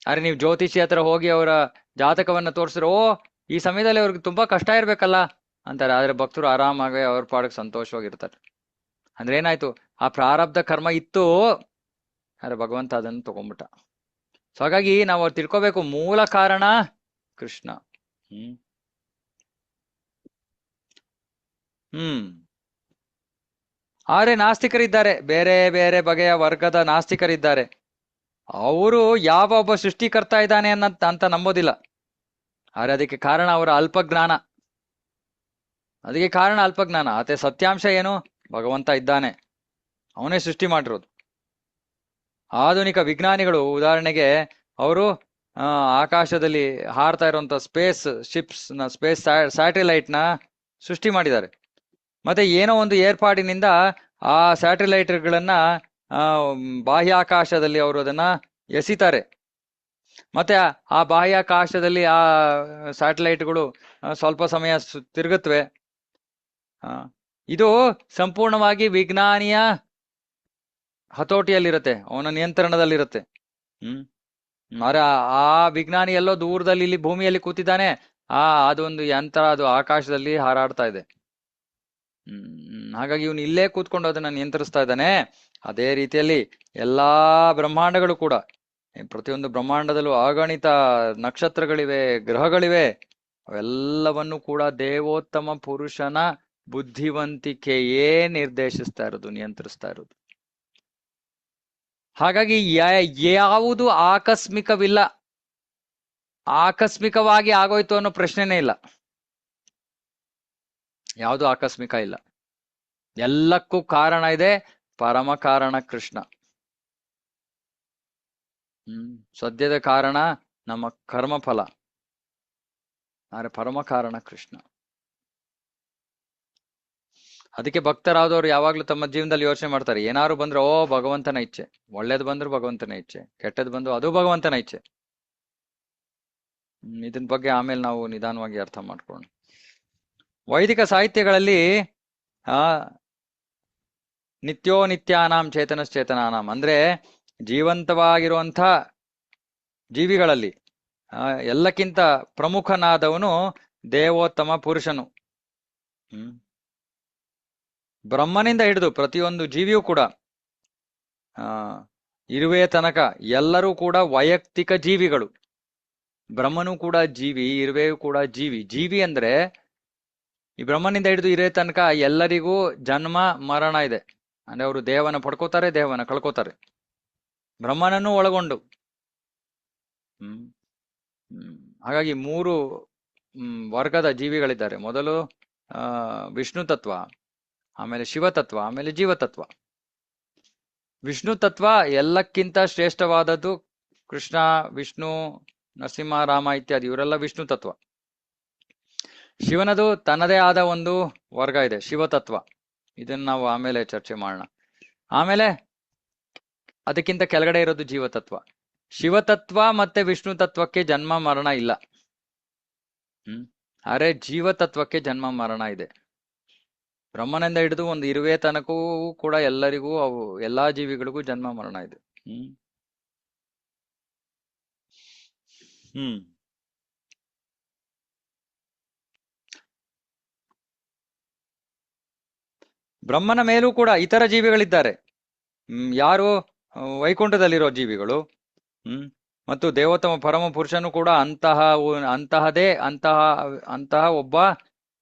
ಆದ್ರೆ ನೀವು ಜ್ಯೋತಿಷಿ ಹತ್ರ ಹೋಗಿ ಅವರ ಜಾತಕವನ್ನ ತೋರಿಸಿದ್ರೆ, ಓ ಈ ಸಮಯದಲ್ಲಿ ಅವ್ರಿಗೆ ತುಂಬಾ ಕಷ್ಟ ಇರ್ಬೇಕಲ್ಲ ಅಂತಾರೆ. ಆದ್ರೆ ಭಕ್ತರು ಆರಾಮಾಗಿ ಅವ್ರ ಪಾಡಕ್ಕೆ ಸಂತೋಷವಾಗಿರ್ತಾರೆ. ಅಂದ್ರೆ ಏನಾಯ್ತು? ಆ ಪ್ರಾರಬ್ಧ ಕರ್ಮ ಇತ್ತು, ಆದ್ರೆ ಭಗವಂತ ಅದನ್ನು ತಗೊಂಡ್ಬಿಟ್ಟ. ಸೊ ಹಾಗಾಗಿ ನಾವು ಅವ್ರು ತಿಳ್ಕೋಬೇಕು, ಮೂಲ ಕಾರಣ ಕೃಷ್ಣ. ಆದ್ರೆ ನಾಸ್ತಿಕರಿದ್ದಾರೆ, ಬೇರೆ ಬೇರೆ ಬಗೆಯ ವರ್ಗದ ನಾಸ್ತಿಕರಿದ್ದಾರೆ. ಅವರು ಯಾವ ಒಬ್ಬ ಸೃಷ್ಟಿಕರ್ತ ಇದ್ದಾನೆ ಅಂತ ನಂಬೋದಿಲ್ಲ. ಆದ್ರೆ ಅದಕ್ಕೆ ಕಾರಣ ಅವರ ಅಲ್ಪಜ್ಞಾನ. ಅದಕ್ಕೆ ಕಾರಣ ಅಲ್ಪಜ್ಞಾನ. ಆತ ಸತ್ಯಾಂಶ ಏನು? ಭಗವಂತ ಇದ್ದಾನೆ, ಅವನೇ ಸೃಷ್ಟಿ ಮಾಡಿರೋದು. ಆಧುನಿಕ ವಿಜ್ಞಾನಿಗಳು ಉದಾಹರಣೆಗೆ ಅವರು ಆಕಾಶದಲ್ಲಿ ಹಾರ್ತಾ ಇರುವಂತ ಸ್ಪೇಸ್ ಶಿಪ್ಸ್ ನ, ಸ್ಪೇಸ್ ಸ್ಯಾಟಲೈಟ್ ನ ಸೃಷ್ಟಿ ಮಾಡಿದ್ದಾರೆ. ಮತ್ತೆ ಏನೋ ಒಂದು ಏರ್ಪಾಡಿನಿಂದ ಆ ಸ್ಯಾಟಲೈಟ್ಗಳನ್ನ ಬಾಹ್ಯಾಕಾಶದಲ್ಲಿ ಅವರು ಅದನ್ನ ಎಸಿತಾರೆ. ಮತ್ತೆ ಆ ಬಾಹ್ಯಾಕಾಶದಲ್ಲಿ ಆ ಸ್ಯಾಟಲೈಟ್ಗಳು ಸ್ವಲ್ಪ ಸಮಯ ತಿರುಗುತ್ತವೆ. ಇದು ಸಂಪೂರ್ಣವಾಗಿ ವಿಜ್ಞಾನಿಯ ಹತೋಟಿಯಲ್ಲಿರುತ್ತೆ, ಅವನ ನಿಯಂತ್ರಣದಲ್ಲಿರುತ್ತೆ. ಆದ್ರೆ ಆ ವಿಜ್ಞಾನಿ ಎಲ್ಲೋ ದೂರದಲ್ಲಿ ಇಲ್ಲಿ ಭೂಮಿಯಲ್ಲಿ ಕೂತಿದ್ದಾನೆ, ಅದೊಂದು ಯಂತ್ರ, ಅದು ಆಕಾಶದಲ್ಲಿ ಹಾರಾಡ್ತಾ ಇದೆ. ಹಾಗಾಗಿ ಇವನು ಇಲ್ಲೇ ಕೂತ್ಕೊಂಡು ಅದನ್ನ ನಿಯಂತ್ರಿಸ್ತಾ ಇದ್ದಾನೆ. ಅದೇ ರೀತಿಯಲ್ಲಿ ಎಲ್ಲಾ ಬ್ರಹ್ಮಾಂಡಗಳು ಕೂಡ, ಪ್ರತಿಯೊಂದು ಬ್ರಹ್ಮಾಂಡದಲ್ಲೂ ಅಗಣಿತ ನಕ್ಷತ್ರಗಳಿವೆ, ಗ್ರಹಗಳಿವೆ. ಅವೆಲ್ಲವನ್ನು ಕೂಡ ದೇವೋತ್ತಮ ಪುರುಷನ ಬುದ್ಧಿವಂತಿಕೆಯೇ ನಿರ್ದೇಶಿಸ್ತಾ ಇರೋದು, ನಿಯಂತ್ರಿಸ್ತಾ ಇರೋದು. ಹಾಗಾಗಿ ಯಾವುದು ಆಕಸ್ಮಿಕವಿಲ್ಲ, ಆಕಸ್ಮಿಕವಾಗಿ ಆಗೋಯ್ತು ಅನ್ನೋ ಪ್ರಶ್ನೆನೇ ಇಲ್ಲ. ಯಾವುದು ಆಕಸ್ಮಿಕ ಇಲ್ಲ, ಎಲ್ಲಕ್ಕೂ ಕಾರಣ ಇದೆ, ಪರಮ ಕಾರಣ ಕೃಷ್ಣ. ಸದ್ಯದ ಕಾರಣ ನಮ್ಮ ಕರ್ಮಫಲ, ಆದ್ರೆ ಪರಮ ಕಾರಣ ಕೃಷ್ಣ. ಅದಕ್ಕೆ ಭಕ್ತರಾದವ್ರು ಯಾವಾಗ್ಲೂ ತಮ್ಮ ಜೀವನದಲ್ಲಿ ಯೋಚನೆ ಮಾಡ್ತಾರೆ, ಏನಾದ್ರು ಬಂದ್ರೆ ಓ ಭಗವಂತನ ಇಚ್ಛೆ, ಒಳ್ಳೇದು ಬಂದ್ರು ಭಗವಂತನ ಇಚ್ಛೆ, ಕೆಟ್ಟದ್ ಬಂದ್ರು ಅದು ಭಗವಂತನ ಇಚ್ಛೆ. ಇದನ್ ಬಗ್ಗೆ ಆಮೇಲೆ ನಾವು ನಿಧಾನವಾಗಿ ಅರ್ಥ ಮಾಡ್ಕೊಳ್ಳೋಣ. ವೈದಿಕ ಸಾಹಿತ್ಯಗಳಲ್ಲಿ ನಿತ್ಯೋ ನಿತ್ಯಾನಾಂ ಚೇತನಶ್ಚೇತನಾನಾಂ ಅಂದ್ರೆ ಜೀವಂತವಾಗಿರುವಂಥ ಜೀವಿಗಳಲ್ಲಿ ಎಲ್ಲಕ್ಕಿಂತ ಪ್ರಮುಖನಾದವನು ದೇವೋತ್ತಮ ಪುರುಷನು. ಬ್ರಹ್ಮನಿಂದ ಹಿಡಿದು ಪ್ರತಿಯೊಂದು ಜೀವಿಯೂ ಕೂಡ ಇರುವೆಯ ತನಕ ಎಲ್ಲರೂ ಕೂಡ ವೈಯಕ್ತಿಕ ಜೀವಿಗಳು. ಬ್ರಹ್ಮನೂ ಕೂಡ ಜೀವಿ, ಇರುವೆಯೂ ಕೂಡ ಜೀವಿ. ಜೀವಿ ಅಂದ್ರೆ ಈ ಬ್ರಹ್ಮನಿಂದ ಹಿಡಿದು ಇರುವೆ ತನಕ ಎಲ್ಲರಿಗೂ ಜನ್ಮ ಮರಣ ಇದೆ. ಅಂದ್ರೆ ಅವರು ದೇಹವನ್ನ ಪಡ್ಕೋತಾರೆ, ದೇಹವನ್ನ ಕಳ್ಕೋತಾರೆ, ಬ್ರಹ್ಮನನ್ನು ಒಳಗೊಂಡು. ಹಾಗಾಗಿ ಮೂರು ವರ್ಗದ ಜೀವಿಗಳಿದ್ದಾರೆ. ಮೊದಲು ವಿಷ್ಣು ತತ್ವ, ಆಮೇಲೆ ಶಿವತತ್ವ, ಆಮೇಲೆ ಜೀವತತ್ವ. ವಿಷ್ಣು ತತ್ವ ಎಲ್ಲಕ್ಕಿಂತ ಶ್ರೇಷ್ಠವಾದದ್ದು. ಕೃಷ್ಣ, ವಿಷ್ಣು, ನರಸಿಂಹ, ರಾಮ ಇತ್ಯಾದಿ ಇವರೆಲ್ಲ ವಿಷ್ಣು ತತ್ವ. ಶಿವನದು ತನ್ನದೇ ಆದ ಒಂದು ವರ್ಗ ಇದೆ, ಶಿವತತ್ವ. ಇದನ್ನ ನಾವು ಆಮೇಲೆ ಚರ್ಚೆ ಮಾಡೋಣ. ಆಮೇಲೆ ಅದಕ್ಕಿಂತ ಕೆಳಗಡೆ ಇರೋದು ಜೀವತತ್ವ. ಶಿವತತ್ವ ಮತ್ತೆ ವಿಷ್ಣು ತತ್ವಕ್ಕೆ ಜನ್ಮ ಮರಣ ಇಲ್ಲ. ಅರೆ ಜೀವತತ್ವಕ್ಕೆ ಜನ್ಮ ಮರಣ ಇದೆ. ಬ್ರಹ್ಮನಿಂದ ಹಿಡಿದು ಒಂದು ಇರುವೆ ತನಕೂ ಕೂಡ ಎಲ್ಲರಿಗೂ, ಅವು ಎಲ್ಲಾ ಜೀವಿಗಳಿಗೂ ಜನ್ಮ ಮರಣ ಇದೆ. ಬ್ರಹ್ಮನ ಮೇಲೂ ಕೂಡ ಇತರ ಜೀವಿಗಳಿದ್ದಾರೆ. ಯಾರು? ವೈಕುಂಠದಲ್ಲಿರೋ ಜೀವಿಗಳು. ಮತ್ತು ದೇವೋತ್ತಮ ಪರಮ ಪುರುಷನು ಕೂಡ ಅಂತಹ ಒಬ್ಬ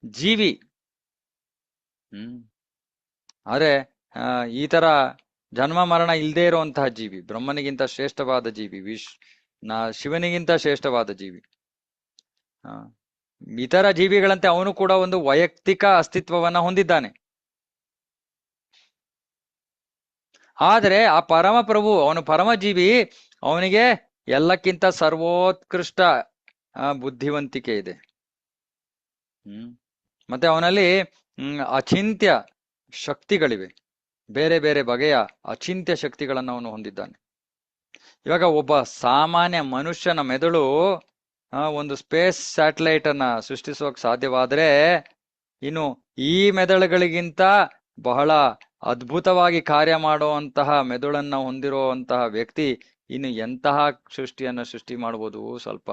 ಜೀವಿ. ಆದ್ರೆ ಈ ತರ ಜನ್ಮ ಮರಣ ಇಲ್ಲದೆ ಇರುವಂತಹ ಜೀವಿ, ಬ್ರಹ್ಮನಿಗಿಂತ ಶ್ರೇಷ್ಠವಾದ ಜೀವಿ, ಶಿವನಿಗಿಂತ ಶ್ರೇಷ್ಠವಾದ ಜೀವಿ. ಇತರ ಜೀವಿಗಳಂತೆ ಅವನು ಕೂಡ ಒಂದು ವೈಯಕ್ತಿಕ ಅಸ್ತಿತ್ವವನ್ನ ಹೊಂದಿದ್ದಾನೆ. ಆದರೆ ಆ ಪರಮ ಪ್ರಭು, ಅವನು ಪರಮ ಜೀವಿ, ಅವನಿಗೆ ಎಲ್ಲಕ್ಕಿಂತ ಸರ್ವೋತ್ಕೃಷ್ಟ ಬುದ್ಧಿವಂತಿಕೆ ಇದೆ. ಮತ್ತೆ ಅವನಲ್ಲಿ ಅಚಿಂತ್ಯ ಶಕ್ತಿಗಳಿವೆ, ಬೇರೆ ಬೇರೆ ಬಗೆಯ ಅಚಿಂತ್ಯ ಶಕ್ತಿಗಳನ್ನು ಅವನು ಹೊಂದಿದ್ದಾನೆ. ಇವಾಗ ಒಬ್ಬ ಸಾಮಾನ್ಯ ಮನುಷ್ಯನ ಮೆದುಳು ಒಂದು ಸ್ಪೇಸ್ ಸ್ಯಾಟಲೈಟ್ ಅನ್ನ ಸೃಷ್ಟಿಸೋಕ್ ಸಾಧ್ಯವಾದ್ರೆ, ಇನ್ನು ಈ ಮೆದುಳುಗಳಿಗಿಂತ ಬಹಳ ಅದ್ಭುತವಾಗಿ ಕಾರ್ಯ ಮಾಡುವಂತಹ ಮೆದುಳನ್ನ ಹೊಂದಿರುವಂತಹ ವ್ಯಕ್ತಿ ಇನ್ನು ಎಂತಹ ಸೃಷ್ಟಿಯನ್ನ ಸೃಷ್ಟಿ ಮಾಡ್ಬೋದು, ಸ್ವಲ್ಪ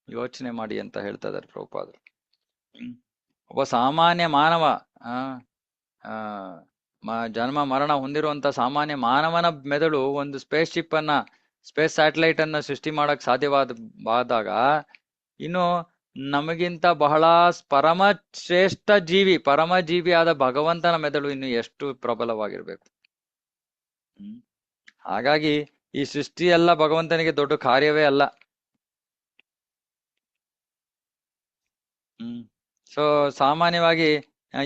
ಯೋಚನೆ ಮಾಡಿ ಅಂತ ಹೇಳ್ತಾ ಇದ್ದಾರೆ ಪ್ರಭುಪಾದರು. ಒಬ್ಬ ಸಾಮಾನ್ಯ ಮಾನವ, ಜನ್ಮ ಮರಣ ಹೊಂದಿರುವಂತ ಸಾಮಾನ್ಯ ಮಾನವನ ಮೆದುಳು ಒಂದು ಸ್ಪೇಸ್ ಶಿಪ್ ಅನ್ನ, ಸ್ಪೇಸ್ ಸ್ಯಾಟಲೈಟ್ ಅನ್ನ ಸೃಷ್ಟಿ ಮಾಡಕ್ ಸಾಧ್ಯವಾದಾಗ, ಇನ್ನು ನಮಗಿಂತ ಬಹಳ ಪರಮ ಶ್ರೇಷ್ಠ ಜೀವಿ, ಪರಮ ಜೀವಿಯಾದ ಭಗವಂತನ ಮೆದುಳು ಇನ್ನು ಎಷ್ಟು ಪ್ರಬಲವಾಗಿರ್ಬೇಕು. ಹಾಗಾಗಿ ಈ ಸೃಷ್ಟಿ ಎಲ್ಲ ಭಗವಂತನಿಗೆ ದೊಡ್ಡ ಕಾರ್ಯವೇ ಅಲ್ಲ. ಸೊ ಸಾಮಾನ್ಯವಾಗಿ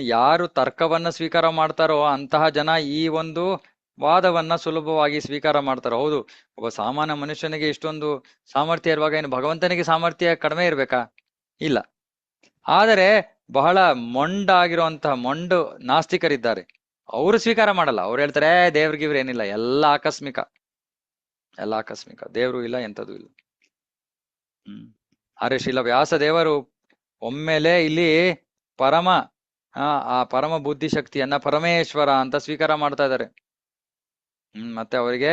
ಯಾರು ತರ್ಕವನ್ನ ಸ್ವೀಕಾರ ಮಾಡ್ತಾರೋ ಅಂತಹ ಜನ ಈ ಒಂದು ವಾದವನ್ನ ಸುಲಭವಾಗಿ ಸ್ವೀಕಾರ ಮಾಡ್ತಾರೆ. ಹೌದು, ಒಬ್ಬ ಸಾಮಾನ್ಯ ಮನುಷ್ಯನಿಗೆ ಇಷ್ಟೊಂದು ಸಾಮರ್ಥ್ಯ ಇರುವಾಗ ಏನು ಭಗವಂತನಿಗೆ ಸಾಮರ್ಥ್ಯ ಕಡಿಮೆ ಇರ್ಬೇಕಾ? ಇಲ್ಲ. ಆದರೆ ಬಹಳ ಮೊಂಡಾಗಿರುವಂತಹ ಮೊಂಡು ನಾಸ್ತಿಕರಿದ್ದಾರೆ, ಅವರು ಸ್ವೀಕಾರ ಮಾಡಲ್ಲ. ಅವ್ರು ಹೇಳ್ತಾರೆ ದೇವ್ರಿಗಿವ್ರು ಏನಿಲ್ಲ, ಎಲ್ಲ ಆಕಸ್ಮಿಕ, ಎಲ್ಲ ಆಕಸ್ಮಿಕ, ದೇವ್ರು ಇಲ್ಲ, ಎಂಥದ್ದು ಇಲ್ಲ. ಆದ್ರೆ ಶ್ರೀಲ ವ್ಯಾಸ ದೇವರು ಒಮ್ಮೆಲೆ ಇಲ್ಲಿ ಪರಮ ಆ ಪರಮ ಬುದ್ಧಿ ಶಕ್ತಿಯನ್ನ ಪರಮೇಶ್ವರ ಅಂತ ಸ್ವೀಕಾರ ಮಾಡ್ತಾ ಇದ್ದಾರೆ. ಮತ್ತೆ ಅವರಿಗೆ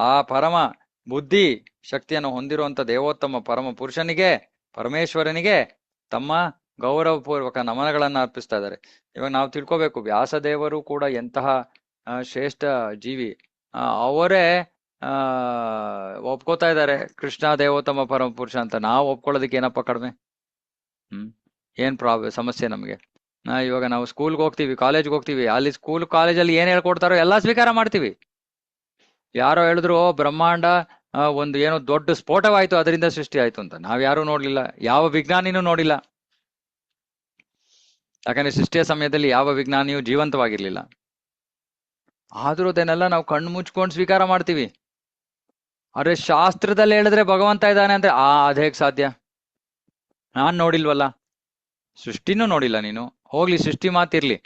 ಆ ಪರಮ ಬುದ್ಧಿ ಶಕ್ತಿಯನ್ನು ಹೊಂದಿರುವಂತ ದೇವೋತ್ತಮ ಪರಮ ಪುರುಷನಿಗೆ, ಪರಮೇಶ್ವರನಿಗೆ ತಮ್ಮ ಗೌರವಪೂರ್ವಕ ನಮನಗಳನ್ನ ಅರ್ಪಿಸ್ತಾ ಇದ್ದಾರೆ. ಇವಾಗ ನಾವು ತಿಳ್ಕೊಬೇಕು, ವ್ಯಾಸದೇವರು ಕೂಡ ಎಂತಹ ಶ್ರೇಷ್ಠ ಜೀವಿ. ಅವರೇ ಒಪ್ಕೋತಾ ಇದ್ದಾರೆ ಕೃಷ್ಣ ದೇವೋತ್ತಮ ಪರಮ ಪುರುಷ ಅಂತ. ನಾವು ಒಪ್ಕೊಳ್ಳೋದಕ್ಕೆ ಏನಪ್ಪ ಕಡಿಮೆ? ಹ್ಮ್ ಏನ್ ಸಮಸ್ಯೆ ನಮಗೆ? ಇವಾಗ ನಾವು ಸ್ಕೂಲ್ಗೆ ಹೋಗ್ತೀವಿ, ಕಾಲೇಜ್ಗೆ ಹೋಗ್ತೀವಿ, ಅಲ್ಲಿ ಸ್ಕೂಲ್ ಕಾಲೇಜಲ್ಲಿ ಏನ್ ಹೇಳ್ಕೊಡ್ತಾರೋ ಎಲ್ಲಾ ಸ್ವೀಕಾರ ಮಾಡ್ತೀವಿ. ಯಾರೋ ಹೇಳಿದ್ರು, "ಓ, ಬ್ರಹ್ಮಾಂಡ ಒಂದು ಏನೋ ದೊಡ್ಡ ಸ್ಫೋಟವಾಯ್ತು, ಅದರಿಂದ ಸೃಷ್ಟಿ ಆಯ್ತು" ಅಂತ. ನಾವ್ ಯಾರು ನೋಡ್ಲಿಲ್ಲ, ಯಾವ ವಿಜ್ಞಾನಿನೂ ನೋಡಿಲ್ಲ. ಯಾಕಂದ್ರೆ ಸೃಷ್ಟಿಯ ಸಮಯದಲ್ಲಿ ಯಾವ ವಿಜ್ಞಾನಿಯೂ ಜೀವಂತವಾಗಿರ್ಲಿಲ್ಲ. ಆದ್ರೂ ಅದನ್ನೆಲ್ಲ ನಾವು ಕಣ್ಣು ಮುಚ್ಕೊಂಡು ಸ್ವೀಕಾರ ಮಾಡ್ತೀವಿ. ಆದ್ರೆ ಶಾಸ್ತ್ರದಲ್ಲಿ ಹೇಳಿದ್ರೆ ಭಗವಂತ ಇದ್ದಾನೆ ಅಂದ್ರೆ ಅದೇಗ್ ಸಾಧ್ಯ? ನಾನ್ ನೋಡಿಲ್ವಲ್ಲ. ಸೃಷ್ಟಿನೂ ನೋಡಿಲ್ಲ ನೀನು. ಹೋಗ್ಲಿ, ಸೃಷ್ಟಿ ಮಾತಿರ್ಲಿ.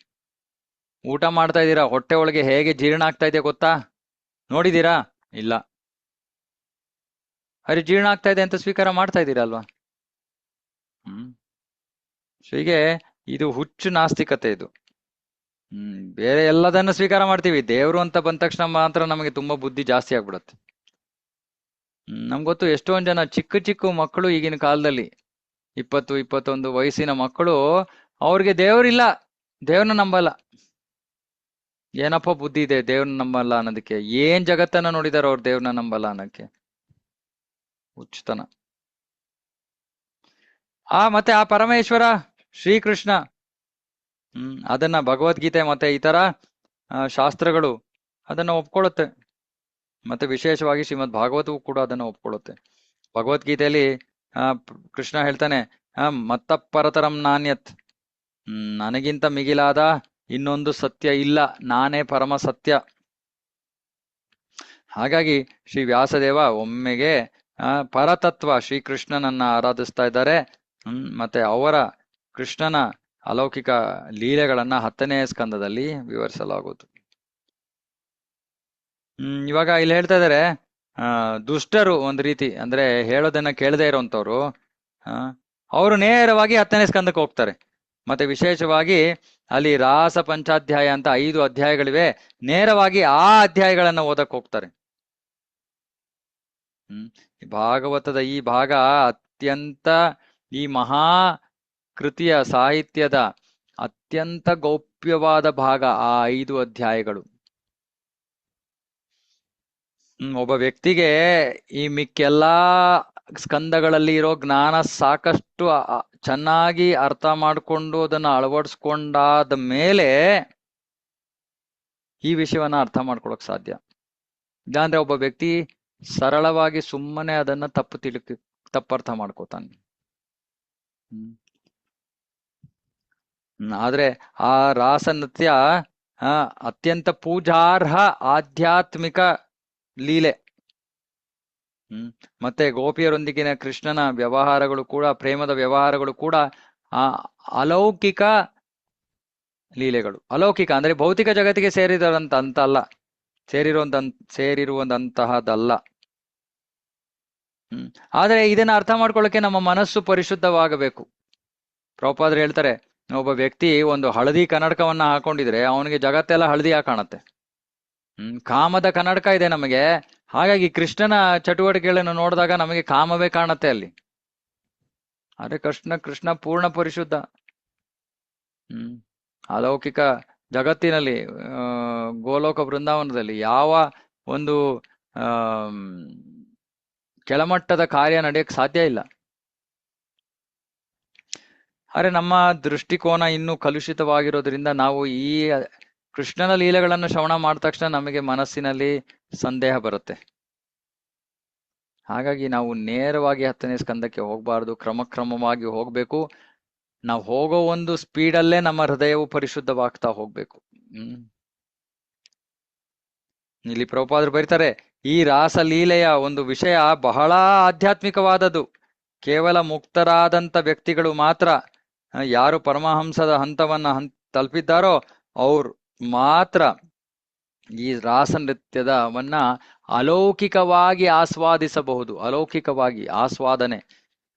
ಊಟ ಮಾಡ್ತಾ ಇದ್ದೀರಾ, ಹೊಟ್ಟೆ ಒಳಗೆ ಹೇಗೆ ಜೀರ್ಣ ಆಗ್ತಾ ಇದೆ ಗೊತ್ತಾ? ನೋಡಿದೀರಾ? ಇಲ್ಲ. ಅರೆ, ಜೀರ್ಣ ಆಗ್ತಾ ಇದೆ ಅಂತ ಸ್ವೀಕಾರ ಮಾಡ್ತಾ ಇದ್ದೀರಾ ಅಲ್ವಾ? ಹ್ಮ್ ಸೊ ಹೀಗೆ ಇದು ಹುಚ್ಚು ನಾಸ್ತಿಕತೆ ಇದು. ಬೇರೆ ಎಲ್ಲದನ್ನ ಸ್ವೀಕಾರ ಮಾಡ್ತೀವಿ, ದೇವ್ರು ಅಂತ ಬಂದ ತಕ್ಷಣ ಮಾತ್ರ ನಮಗೆ ತುಂಬಾ ಬುದ್ಧಿ ಜಾಸ್ತಿ ಆಗ್ಬಿಡುತ್ತೆ. ನಮ್ಗೆ ಗೊತ್ತು, ಎಷ್ಟೊಂದ್ ಜನ ಚಿಕ್ಕ ಚಿಕ್ಕ ಮಕ್ಕಳು ಈಗಿನ ಕಾಲದಲ್ಲಿ 20-21 ವಯಸ್ಸಿನ ಮಕ್ಕಳು, ಅವ್ರಿಗೆ ದೇವ್ರಿಲ್ಲ, ದೇವ್ರನ್ನ ನಂಬಲ್ಲ. ಏನಪ್ಪ ಬುದ್ಧಿ ಇದೆ ದೇವ್ರನ್ನ ನಂಬಲ್ಲ ಅನ್ನೋದಕ್ಕೆ? ಏನ್ ಜಗತ್ತನ್ನ ನೋಡಿದಾರ ಅವ್ರು ದೇವ್ರನ್ನ ನಂಬಲ್ಲ ಅನ್ನಕ್ಕೆ? ಹುಚ್ಚುತನ. ಮತ್ತೆ ಆ ಪರಮೇಶ್ವರ ಶ್ರೀಕೃಷ್ಣ, ಅದನ್ನ ಭಗವದ್ಗೀತೆ ಮತ್ತೆ ಈ ತರ ಶಾಸ್ತ್ರಗಳು ಅದನ್ನ ಒಪ್ಕೊಳ್ಳುತ್ತೆ. ಮತ್ತೆ ವಿಶೇಷವಾಗಿ ಶ್ರೀಮದ್ ಭಾಗವತವು ಕೂಡ ಅದನ್ನ ಒಪ್ಕೊಳ್ಳುತ್ತೆ. ಭಗವದ್ಗೀತೆಯಲ್ಲಿ ಕೃಷ್ಣ ಹೇಳ್ತಾನೆ, ಮತ್ತಪ್ಪರತರಂ ನಾಣ್ಯತ್, ನನಗಿಂತ ಮಿಗಿಲಾದ ಇನ್ನೊಂದು ಸತ್ಯ ಇಲ್ಲ, ನಾನೇ ಪರಮ ಸತ್ಯ. ಹಾಗಾಗಿ ಶ್ರೀ ವ್ಯಾಸದೇವ ಒಮ್ಮೆಗೆ ಪರತತ್ವ ಶ್ರೀಕೃಷ್ಣನನ್ನ ಆರಾಧಿಸ್ತಾ ಇದ್ದಾರೆ. ಮತ್ತೆ ಅವರ ಕೃಷ್ಣನ ಅಲೌಕಿಕ ಲೀಲೆಗಳನ್ನ 10ನೇ ಸ್ಕಂದದಲ್ಲಿ ವಿವರಿಸಲಾಗುವುದು. ಇವಾಗ ಇಲ್ಲಿ ಹೇಳ್ತಾ ಇದಾರೆ, ದುಷ್ಟರು ಒಂದ್ ರೀತಿ ಅಂದ್ರೆ ಹೇಳೋದನ್ನ ಕೇಳದೆ ಇರೋಂಥವ್ರು, ಅವರು ನೇರವಾಗಿ 10ನೇ ಸ್ಕಂದಕ್ಕೆ ಹೋಗ್ತಾರೆ. ಮತ್ತೆ ವಿಶೇಷವಾಗಿ ಅಲ್ಲಿ ರಾಸ ಪಂಚಾಧ್ಯಾಯ ಅಂತ 5 ಅಧ್ಯಾಯಗಳಿವೆ, ನೇರವಾಗಿ ಆ ಅಧ್ಯಾಯಗಳನ್ನ ಓದಕ್ ಹೋಗ್ತಾರೆ. ಭಾಗವತದ ಈ ಭಾಗ ಅತ್ಯಂತ, ಈ ಮಹಾ ಕೃತಿಯ ಸಾಹಿತ್ಯದ ಅತ್ಯಂತ ಗೌಪ್ಯವಾದ ಭಾಗ ಆ 5 ಅಧ್ಯಾಯಗಳು. ಒಬ್ಬ ವ್ಯಕ್ತಿಗೆ ಈ ಮಿಕ್ಕೆಲ್ಲಾ ಸ್ಕಂದಗಳಲ್ಲಿ ಇರೋ ಜ್ಞಾನ ಸಾಕಷ್ಟು ಚೆನ್ನಾಗಿ ಅರ್ಥ ಮಾಡಿಕೊಂಡು ಅದನ್ನ ಅಳವಡಿಸ್ಕೊಂಡಾದ ಮೇಲೆ ಈ ವಿಷಯವನ್ನ ಅರ್ಥ ಮಾಡ್ಕೊಳಕ್ ಸಾಧ್ಯ. ಇಲ್ಲಾಂದ್ರೆ ಒಬ್ಬ ವ್ಯಕ್ತಿ ಸರಳವಾಗಿ ಸುಮ್ಮನೆ ಅದನ್ನ ತಪ್ಪರ್ಥ ಮಾಡ್ಕೋತಾನೆ. ಆದ್ರೆ ಆ ರಾಸನೃತ್ಯ ಅತ್ಯಂತ ಪೂಜಾರ್ಹ ಆಧ್ಯಾತ್ಮಿಕ ಲೀಲೆ. ಮತ್ತೆ ಗೋಪಿಯರೊಂದಿಗಿನ ಕೃಷ್ಣನ ವ್ಯವಹಾರಗಳು ಕೂಡ, ಪ್ರೇಮದ ವ್ಯವಹಾರಗಳು ಕೂಡ ಅಲೌಕಿಕ ಲೀಲೆಗಳು. ಅಲೌಕಿಕ ಅಂದ್ರೆ ಭೌತಿಕ ಜಗತ್ತಿಗೆ ಸೇರಿದಂತ ಅಲ್ಲ, ಸೇರಿರುವಂತಹದ್ದಲ್ಲ. ಆದ್ರೆ ಇದನ್ನ ಅರ್ಥ ಮಾಡ್ಕೊಳ್ಳಕ್ಕೆ ನಮ್ಮ ಮನಸ್ಸು ಪರಿಶುದ್ಧವಾಗಬೇಕು. ಪ್ರಭುಪಾದರು ಹೇಳ್ತಾರೆ, ಒಬ್ಬ ವ್ಯಕ್ತಿ ಒಂದು ಹಳದಿ ಕನ್ನಡಕವನ್ನ ಹಾಕೊಂಡಿದ್ರೆ ಅವನಿಗೆ ಜಗತ್ತೆಲ್ಲ ಹಳದಿಯಾಗಿ ಕಾಣುತ್ತೆ. ಕಾಮದ ಕನ್ನಡಕ ಇದೆ ನಮಗೆ, ಹಾಗಾಗಿ ಕೃಷ್ಣನ ಚಟುವಟಿಕೆಗಳನ್ನು ನೋಡಿದಾಗ ನಮಗೆ ಕಾಮವೇ ಕಾಣುತ್ತೆ ಅಲ್ಲಿ. ಆದ್ರೆ ಕೃಷ್ಣ ಪೂರ್ಣ ಪರಿಶುದ್ಧ. ಅಲೌಕಿಕ ಜಗತ್ತಿನಲ್ಲಿ, ಗೋಲೋಕ ಬೃಂದಾವನದಲ್ಲಿ ಯಾವ ಒಂದು ಕೆಳಮಟ್ಟದ ಕಾರ್ಯ ನಡೆಯಕ್ ಸಾಧ್ಯ ಇಲ್ಲ. ಆದ್ರೆ ನಮ್ಮ ದೃಷ್ಟಿಕೋನ ಇನ್ನೂ ಕಲುಷಿತವಾಗಿರೋದ್ರಿಂದ ನಾವು ಈ ಕೃಷ್ಣನ ಲೀಲೆಗಳನ್ನು ಶ್ರವಣ ಮಾಡಿದ ತಕ್ಷಣ ನಮಗೆ ಮನಸ್ಸಿನಲ್ಲಿ ಸಂದೇಹ ಬರುತ್ತೆ. ಹಾಗಾಗಿ ನಾವು ನೇರವಾಗಿ 10ನೇ ಸ್ಕಂದಕ್ಕೆ ಹೋಗ್ಬಾರ್ದು, ಕ್ರಮವಾಗಿ ಹೋಗ್ಬೇಕು. ನಾವು ಹೋಗೋ ಒಂದು ಸ್ಪೀಡಲ್ಲೇ ನಮ್ಮ ಹೃದಯವು ಪರಿಶುದ್ಧವಾಗ್ತಾ ಹೋಗ್ಬೇಕು. ಇಲ್ಲಿ ಪ್ರಭುಪಾದರು ಬರೀತಾರೆ, ಈ ರಾಸಲೀಲೆಯ ಒಂದು ವಿಷಯ ಬಹಳ ಆಧ್ಯಾತ್ಮಿಕವಾದದ್ದು. ಕೇವಲ ಮುಕ್ತರಾದಂತ ವ್ಯಕ್ತಿಗಳು ಮಾತ್ರ, ಯಾರು ಪರಮಹಂಸದ ಹಂತವನ್ನ ತಲುಪಿದ್ದಾರೋ ಅವ್ರು ಮಾತ್ರ ಈ ರಾಸ ನೃತ್ಯದವನ್ನ ಅಲೌಕಿಕವಾಗಿ ಆಸ್ವಾದಿಸಬಹುದು. ಅಲೌಕಿಕವಾಗಿ ಆಸ್ವಾದನೆ,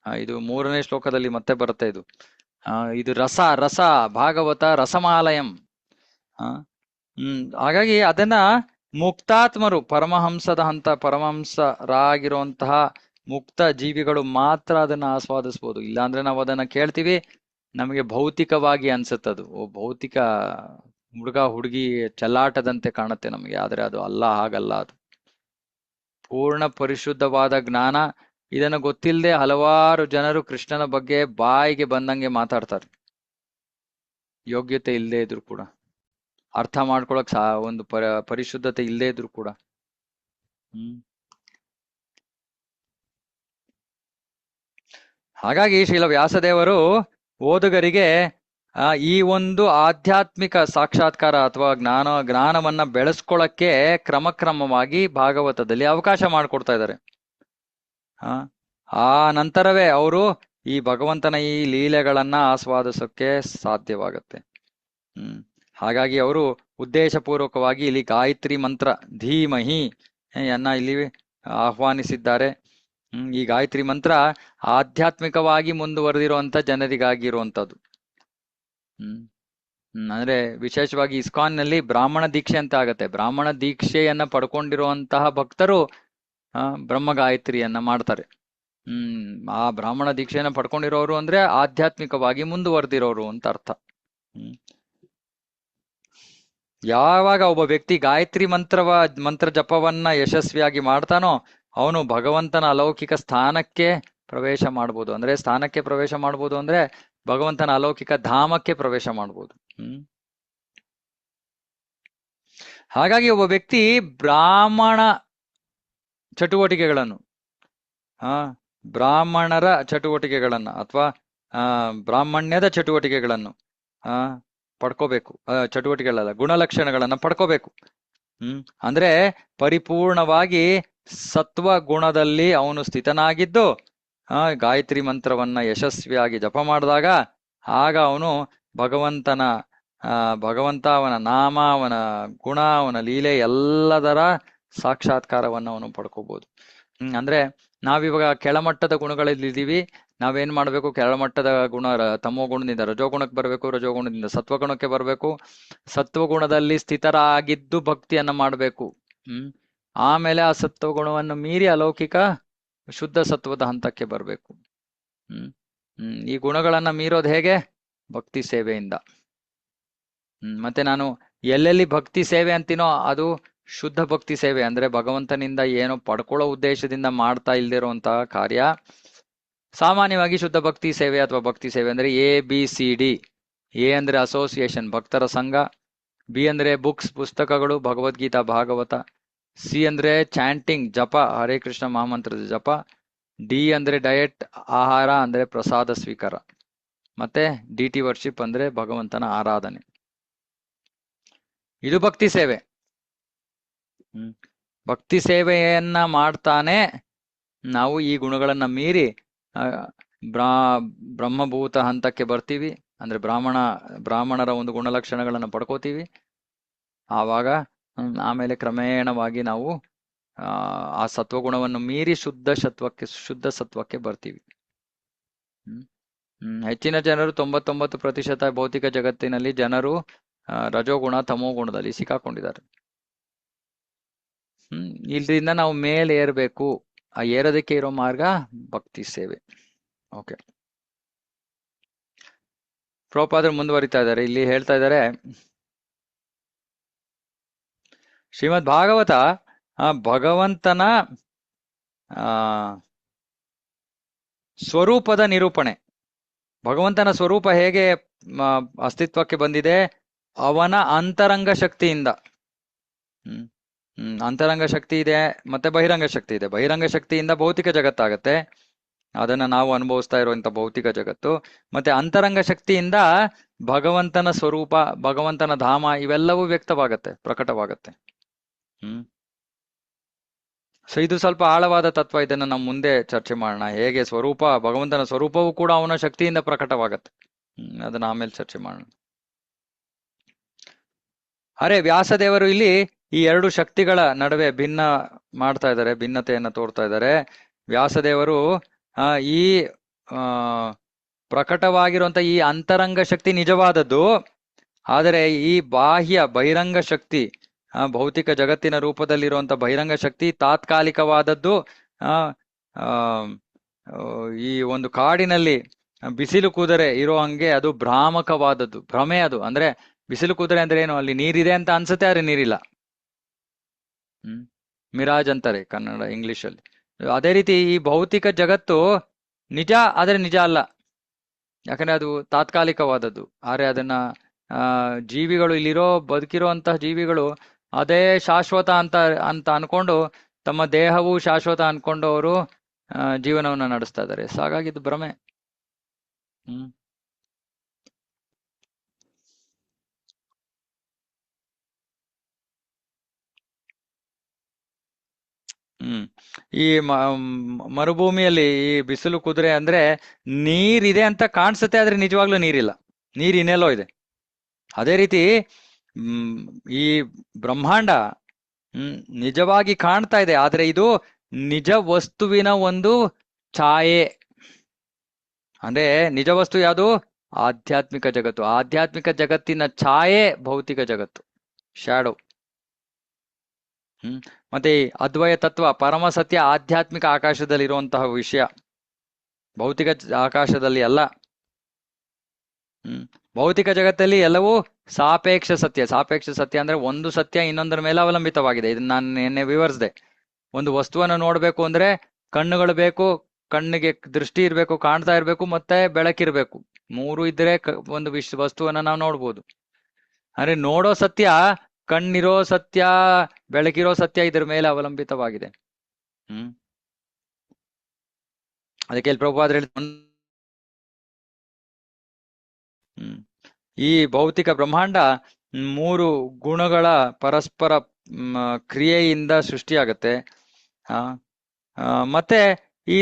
ಇದು 3ನೇ ಶ್ಲೋಕದಲ್ಲಿ ಮತ್ತೆ ಬರುತ್ತೆ. ಇದು ರಸ ಭಾಗವತ ರಸಮಾಲಯಂ. ಹಾಗಾಗಿ ಅದನ್ನ ಮುಕ್ತಾತ್ಮರು, ಪರಮಹಂಸದ ಹಂತ ಪರಮಹಂಸರಾಗಿರುವಂತಹ ಮುಕ್ತ ಜೀವಿಗಳು ಮಾತ್ರ ಅದನ್ನ ಆಸ್ವಾದಿಸ್ಬೋದು. ಇಲ್ಲಾಂದ್ರೆ ನಾವು ಅದನ್ನ ಕೇಳ್ತೀವಿ, ನಮಗೆ ಭೌತಿಕವಾಗಿ ಅನ್ಸುತ್ತದು, ಭೌತಿಕ ಹುಡುಗ ಹುಡುಗಿ ಚೆಲ್ಲಾಟದಂತೆ ಕಾಣುತ್ತೆ ನಮಗೆ. ಆದ್ರೆ ಅದು ಅಲ್ಲ, ಹಾಗಲ್ಲ. ಅದು ಪೂರ್ಣ ಪರಿಶುದ್ಧವಾದ ಜ್ಞಾನ, ಇದನ್ನು ಗೊತ್ತಿಲ್ಲದೆ ಹಲವಾರು ಜನರು ಕೃಷ್ಣನ ಬಗ್ಗೆ ಬಾಯಿಗೆ ಬಂದಂಗೆ ಮಾತಾಡ್ತಾರೆ, ಯೋಗ್ಯತೆ ಇಲ್ಲದೆ ಇದ್ರು ಕೂಡ, ಅರ್ಥ ಮಾಡ್ಕೊಳಕ್ ಒಂದು ಪರಿಶುದ್ಧತೆ ಇಲ್ಲದೆ ಇದ್ರು ಕೂಡ. ಹ್ಮ್ ಹಾಗಾಗಿ ಶ್ರೀಲ ವ್ಯಾಸದೇವರು ಓದುಗರಿಗೆ ಈ ಒಂದು ಆಧ್ಯಾತ್ಮಿಕ ಸಾಕ್ಷಾತ್ಕಾರ ಅಥವಾ ಜ್ಞಾನವನ್ನ ಬೆಳೆಸ್ಕೊಳಕ್ಕೆ ಕ್ರಮಕ್ರಮವಾಗಿ ಭಾಗವತದಲ್ಲಿ ಅವಕಾಶ ಮಾಡಿಕೊಡ್ತಾ ಇದ್ದಾರೆ. ಆ ನಂತರವೇ ಅವರು ಈ ಭಗವಂತನ ಈ ಲೀಲೆಗಳನ್ನ ಆಸ್ವಾದಿಸೋಕೆ ಸಾಧ್ಯವಾಗತ್ತೆ. ಹಾಗಾಗಿ ಅವರು ಉದ್ದೇಶಪೂರ್ವಕವಾಗಿ ಇಲ್ಲಿ ಗಾಯತ್ರಿ ಮಂತ್ರ ಧೀಮಹಿ ಇಲ್ಲಿ ಆಹ್ವಾನಿಸಿದ್ದಾರೆ. ಈ ಗಾಯತ್ರಿ ಮಂತ್ರ ಆಧ್ಯಾತ್ಮಿಕವಾಗಿ ಮುಂದುವರೆದಿರುವಂತ ಜನರಿಗಾಗಿರುವಂತದ್ದು. ಅಂದ್ರೆ ವಿಶೇಷವಾಗಿ ಇಸ್ಕಾನ್ ನಲ್ಲಿ ಬ್ರಾಹ್ಮಣ ದೀಕ್ಷೆ ಅಂತ ಆಗತ್ತೆ. ಬ್ರಾಹ್ಮಣ ದೀಕ್ಷೆಯನ್ನ ಪಡ್ಕೊಂಡಿರುವಂತಹ ಭಕ್ತರು ಬ್ರಹ್ಮ ಗಾಯತ್ರಿಯನ್ನ ಮಾಡ್ತಾರೆ. ಆ ಬ್ರಾಹ್ಮಣ ದೀಕ್ಷೆಯನ್ನ ಪಡ್ಕೊಂಡಿರೋರು ಅಂದ್ರೆ ಆಧ್ಯಾತ್ಮಿಕವಾಗಿ ಮುಂದುವರೆದಿರೋರು ಅಂತ ಅರ್ಥ. ಯಾವಾಗ ಒಬ್ಬ ವ್ಯಕ್ತಿ ಗಾಯತ್ರಿ ಮಂತ್ರ ಜಪವನ್ನ ಯಶಸ್ವಿಯಾಗಿ ಮಾಡ್ತಾನೋ ಅವನು ಭಗವಂತನ ಅಲೌಕಿಕ ಸ್ಥಾನಕ್ಕೆ ಪ್ರವೇಶ ಮಾಡ್ಬೋದು. ಅಂದ್ರೆ ಸ್ಥಾನಕ್ಕೆ ಪ್ರವೇಶ ಮಾಡ್ಬೋದು ಅಂದ್ರೆ ಭಗವಂತನ ಅಲೌಕಿಕ ಧಾಮಕ್ಕೆ ಪ್ರವೇಶ ಮಾಡ್ಬೋದು. ಹಾಗಾಗಿ ಒಬ್ಬ ವ್ಯಕ್ತಿ ಬ್ರಾಹ್ಮಣ ಚಟುವಟಿಕೆಗಳನ್ನು ಬ್ರಾಹ್ಮಣರ ಚಟುವಟಿಕೆಗಳನ್ನ ಅಥವಾ ಬ್ರಾಹ್ಮಣ್ಯದ ಚಟುವಟಿಕೆಗಳನ್ನು ಪಡ್ಕೋಬೇಕು. ಚಟುವಟಿಕೆಗಳಲ್ಲ, ಗುಣಲಕ್ಷಣಗಳನ್ನ ಪಡ್ಕೋಬೇಕು. ಅಂದ್ರೆ ಪರಿಪೂರ್ಣವಾಗಿ ಸತ್ವ ಗುಣದಲ್ಲಿ ಅವನು ಸ್ಥಿತನಾಗಿದ್ದು ಗಾಯತ್ರಿ ಮಂತ್ರವನ್ನ ಯಶಸ್ವಿಯಾಗಿ ಜಪ ಮಾಡಿದಾಗ ಆಗ ಅವನು ಭಗವಂತ ಅವನ ನಾಮ, ಅವನ ಗುಣ, ಅವನ ಲೀಲೆ ಎಲ್ಲದರ ಸಾಕ್ಷಾತ್ಕಾರವನ್ನು ಅವನು ಪಡ್ಕೋಬಹುದು. ಅಂದ್ರೆ ನಾವಿವಾಗ ಕೆಳಮಟ್ಟದ ಗುಣಗಳಲ್ಲಿದ್ದೀವಿ. ನಾವೇನ್ ಮಾಡ್ಬೇಕು? ಕೆಳಮಟ್ಟದ ಗುಣ ತಮೋ ಗುಣದಿಂದ ರಜೋಗುಣಕ್ಕೆ ಬರಬೇಕು, ರಜೋಗುಣದಿಂದ ಸತ್ವಗುಣಕ್ಕೆ ಬರಬೇಕು. ಸತ್ವಗುಣದಲ್ಲಿ ಸ್ಥಿತರಾಗಿದ್ದು ಭಕ್ತಿಯನ್ನ ಮಾಡಬೇಕು. ಆಮೇಲೆ ಆ ಸತ್ವಗುಣವನ್ನು ಮೀರಿ ಅಲೌಕಿಕ ಶುದ್ಧ ಸತ್ವದ ಹಂತಕ್ಕೆ ಬರಬೇಕು. ಈ ಗುಣಗಳನ್ನ ಮೀರೋದು ಹೇಗೆ? ಭಕ್ತಿ ಸೇವೆಯಿಂದ. ಮತ್ತೆ ನಾನು ಎಲ್ಲೆಲ್ಲಿ ಭಕ್ತಿ ಸೇವೆ ಅಂತೀನೋ ಅದು ಶುದ್ಧ ಭಕ್ತಿ ಸೇವೆ. ಅಂದ್ರೆ ಭಗವಂತನಿಂದ ಏನೋ ಪಡ್ಕೊಳ್ಳೋ ಉದ್ದೇಶದಿಂದ ಮಾಡ್ತಾ ಇಲ್ದಿರುವಂತಹ ಕಾರ್ಯ. ಸಾಮಾನ್ಯವಾಗಿ ಶುದ್ಧ ಭಕ್ತಿ ಸೇವೆ ಅಥವಾ ಭಕ್ತಿ ಸೇವೆ ಅಂದ್ರೆ ABCD. ಎ ಅಂದ್ರೆ ಅಸೋಸಿಯೇಷನ್, ಭಕ್ತರ ಸಂಘ. ಬಿ ಅಂದ್ರೆ ಬುಕ್ಸ್, ಪುಸ್ತಕಗಳು, ಭಗವದ್ಗೀತಾ, ಭಾಗವತ. ಸಿ ಅಂದ್ರೆ ಚಾಂಟಿಂಗ್, ಜಪ, ಹರೇ ಕೃಷ್ಣ ಮಹಾಮಂತ್ರದ ಜಪ. ಡಿ ಅಂದ್ರೆ ಡಯಟ್, ಆಹಾರ ಅಂದ್ರೆ ಪ್ರಸಾದ ಸ್ವೀಕಾರ. ಮತ್ತೆ DT ವರ್ಷಿಪ್ ಅಂದ್ರೆ ಭಗವಂತನ ಆರಾಧನೆ. ಇದು ಭಕ್ತಿ ಸೇವೆ. ಭಕ್ತಿ ಸೇವೆಯನ್ನ ಮಾಡ್ತಾನೆ ನಾವು ಈ ಗುಣಗಳನ್ನ ಮೀರಿ ಬ್ರಹ್ಮಭೂತ ಹಂತಕ್ಕೆ ಬರ್ತೀವಿ. ಅಂದ್ರೆ ಬ್ರಾಹ್ಮಣರ ಒಂದು ಗುಣಲಕ್ಷಣಗಳನ್ನ ಪಡ್ಕೋತೀವಿ. ಆವಾಗ ಆಮೇಲೆ ಕ್ರಮೇಣವಾಗಿ ನಾವು ಆ ಸತ್ವಗುಣವನ್ನು ಮೀರಿ ಶುದ್ಧ ಸತ್ವಕ್ಕೆ ಬರ್ತೀವಿ. ಹೆಚ್ಚಿನ ಜನರು 99% ಭೌತಿಕ ಜಗತ್ತಿನಲ್ಲಿ ಜನರು ರಜೋಗುಣ ತಮೋ ಗುಣದಲ್ಲಿ ಸಿಕ್ಕಾಕೊಂಡಿದ್ದಾರೆ. ಇಲ್ಲಿಂದ ನಾವು ಮೇಲೆ ಏರ್ಬೇಕು. ಆ ಏರೋದಕ್ಕೆ ಇರೋ ಮಾರ್ಗ ಭಕ್ತಿ ಸೇವೆ. ಓಕೆ, ಪ್ರಭುಪಾದರು ಮುಂದುವರಿತಾ ಇದ್ದಾರೆ. ಇಲ್ಲಿ ಹೇಳ್ತಾ ಇದ್ದಾರೆ, ಶ್ರೀಮದ್ ಭಾಗವತ ಭಗವಂತನ ಸ್ವರೂಪದ ನಿರೂಪಣೆ. ಭಗವಂತನ ಸ್ವರೂಪ ಹೇಗೆ ಅಸ್ತಿತ್ವಕ್ಕೆ ಬಂದಿದೆ? ಅವನ ಅಂತರಂಗ ಶಕ್ತಿಯಿಂದ. ಅಂತರಂಗ ಶಕ್ತಿ ಇದೆ, ಮತ್ತೆ ಬಹಿರಂಗ ಶಕ್ತಿ ಇದೆ. ಬಹಿರಂಗ ಶಕ್ತಿಯಿಂದ ಭೌತಿಕ ಜಗತ್ತಾಗತ್ತೆ, ಅದನ್ನ ನಾವು ಅನುಭವಿಸ್ತಾ ಇರುವಂತ ಭೌತಿಕ ಜಗತ್ತು. ಮತ್ತೆ ಅಂತರಂಗ ಶಕ್ತಿಯಿಂದ ಭಗವಂತನ ಸ್ವರೂಪ, ಭಗವಂತನ ಧಾಮ ಇವೆಲ್ಲವೂ ವ್ಯಕ್ತವಾಗತ್ತೆ, ಪ್ರಕಟವಾಗತ್ತೆ. ಸೊ ಇದು ಸ್ವಲ್ಪ ಆಳವಾದ ತತ್ವ. ಇದನ್ನ ನಾವು ಮುಂದೆ ಚರ್ಚೆ ಮಾಡೋಣ. ಹೇಗೆ ಸ್ವರೂಪ, ಭಗವಂತನ ಸ್ವರೂಪವೂ ಕೂಡ ಅವನ ಶಕ್ತಿಯಿಂದ ಪ್ರಕಟವಾಗತ್ತೆ. ಅದನ್ನ ಆಮೇಲೆ ಚರ್ಚೆ ಮಾಡೋಣ. ಅರೆ ವ್ಯಾಸದೇವರು ಇಲ್ಲಿ ಈ ಎರಡು ಶಕ್ತಿಗಳ ನಡುವೆ ಭಿನ್ನ ಮಾಡ್ತಾ ಇದ್ದಾರೆ, ಭಿನ್ನತೆಯನ್ನ ತೋರ್ತಾ ಇದ್ದಾರೆ. ವ್ಯಾಸದೇವರು ಈ ಪ್ರಕಟವಾಗಿರುವಂತ ಈ ಅಂತರಂಗ ಶಕ್ತಿ ನಿಜವಾದದ್ದು. ಆದರೆ ಈ ಬಹಿರಂಗ ಶಕ್ತಿ, ಭೌತಿಕ ಜಗತ್ತಿನ ರೂಪದಲ್ಲಿರುವಂತ ಬಹಿರಂಗ ಶಕ್ತಿ ತಾತ್ಕಾಲಿಕವಾದದ್ದು. ಈ ಒಂದು ಕಾಡಿನಲ್ಲಿ ಬಿಸಿಲು ಕುದುರೆ ಇರೋ ಹಂಗೆ ಅದು ಭ್ರಾಮಕವಾದದ್ದು, ಭ್ರಮೆ ಅದು. ಅಂದ್ರೆ ಬಿಸಿಲು ಕುದುರೆ ಅಂದ್ರೆ ಏನು? ಅಲ್ಲಿ ನೀರಿದೆ ಅಂತ ಅನ್ಸುತ್ತೆ, ಆದ್ರೆ ನೀರಿಲ್ಲ. ಮಿರಾಜ್ ಅಂತಾರೆ ಕನ್ನಡ ಇಂಗ್ಲಿಷ್ ಅಲ್ಲಿ. ಅದೇ ರೀತಿ ಈ ಭೌತಿಕ ಜಗತ್ತು ನಿಜ, ಆದ್ರೆ ನಿಜ ಅಲ್ಲ. ಯಾಕಂದ್ರೆ ಅದು ತಾತ್ಕಾಲಿಕವಾದದ್ದು. ಆದ್ರೆ ಅದನ್ನ ಜೀವಿಗಳು, ಇಲ್ಲಿರೋ ಬದುಕಿರೋ ಅಂತಹ ಜೀವಿಗಳು ಅದೇ ಶಾಶ್ವತ ಅಂತ ಅಂತ ಅನ್ಕೊಂಡು, ತಮ್ಮ ದೇಹವು ಶಾಶ್ವತ ಅನ್ಕೊಂಡು ಅವರು ಜೀವನವನ್ನ ನಡೆಸ್ತಾ ಇದ್ದಾರೆ. ಸೊ ಹಾಗಾಗಿ ಇದು ಭ್ರಮೆ. ಹ್ಮ್ ಹ್ಮ್ ಈ ಮರುಭೂಮಿಯಲ್ಲಿ ಈ ಬಿಸಿಲು ಕುದುರೆ ಅಂದ್ರೆ ನೀರಿದೆ ಅಂತ ಕಾಣಿಸುತ್ತೆ, ಆದ್ರೆ ನಿಜವಾಗ್ಲೂ ನೀರಿಲ್ಲ, ನೀರ್ ಇನ್ನೆಲ್ಲೋ ಇದೆ. ಅದೇ ರೀತಿ ಹ್ಮ್ ಈ ಬ್ರಹ್ಮಾಂಡ ನಿಜವಾಗಿ ಕಾಣ್ತಾ ಇದೆ, ಆದ್ರೆ ಇದು ನಿಜ ವಸ್ತುವಿನ ಒಂದು ಛಾಯೆ. ಅಂದ್ರೆ ನಿಜ ವಸ್ತು ಯಾವುದು? ಆಧ್ಯಾತ್ಮಿಕ ಜಗತ್ತು. ಆಧ್ಯಾತ್ಮಿಕ ಜಗತ್ತಿನ ಛಾಯೆ ಭೌತಿಕ ಜಗತ್ತು, ಶ್ಯಾಡೋ. ಮತ್ತೆ ಈ ಅದ್ವಯ ತತ್ವ, ಪರಮ ಸತ್ಯ ಆಧ್ಯಾತ್ಮಿಕ ಆಕಾಶದಲ್ಲಿ ಇರುವಂತಹ ವಿಷಯ, ಭೌತಿಕ ಆಕಾಶದಲ್ಲಿ ಅಲ್ಲ. ಭೌತಿಕ ಜಗತ್ತಲ್ಲಿ ಎಲ್ಲವೂ ಸಾಪೇಕ್ಷ ಸತ್ಯ. ಸಾಪೇಕ್ಷ ಸತ್ಯ ಅಂದ್ರೆ ಒಂದು ಸತ್ಯ ಇನ್ನೊಂದರ ಮೇಲೆ ಅವಲಂಬಿತವಾಗಿದೆ. ಇದನ್ನ ನಾನು ನಿನ್ನೆ ವಿವರಿಸಿದೆ. ಒಂದು ವಸ್ತುವನ್ನು ನೋಡ್ಬೇಕು ಅಂದ್ರೆ ಕಣ್ಣುಗಳು ಬೇಕು, ಕಣ್ಣಿಗೆ ದೃಷ್ಟಿ ಇರ್ಬೇಕು, ಕಾಣ್ತಾ ಇರ್ಬೇಕು, ಮತ್ತೆ ಬೆಳಕಿರ್ಬೇಕು. ಮೂರು ಇದ್ರೆ ಒಂದು ವಸ್ತುವನ್ನ ನಾವು ನೋಡ್ಬೋದು. ಅಂದ್ರೆ ನೋಡೋ ಸತ್ಯ, ಕಣ್ಣಿರೋ ಸತ್ಯ, ಬೆಳಕಿರೋ ಸತ್ಯ ಇದ್ರ ಮೇಲೆ ಅವಲಂಬಿತವಾಗಿದೆ. ಅದಕ್ಕೆ ಇಲ್ಲಿ ಪ್ರಭುಪಾದರು ಹೇಳಿದ ಈ ಭೌತಿಕ ಬ್ರಹ್ಮಾಂಡ ಮೂರು ಗುಣಗಳ ಪರಸ್ಪರ ಕ್ರಿಯೆಯಿಂದ ಸೃಷ್ಟಿಯಾಗತ್ತೆ. ಮತ್ತೆ ಈ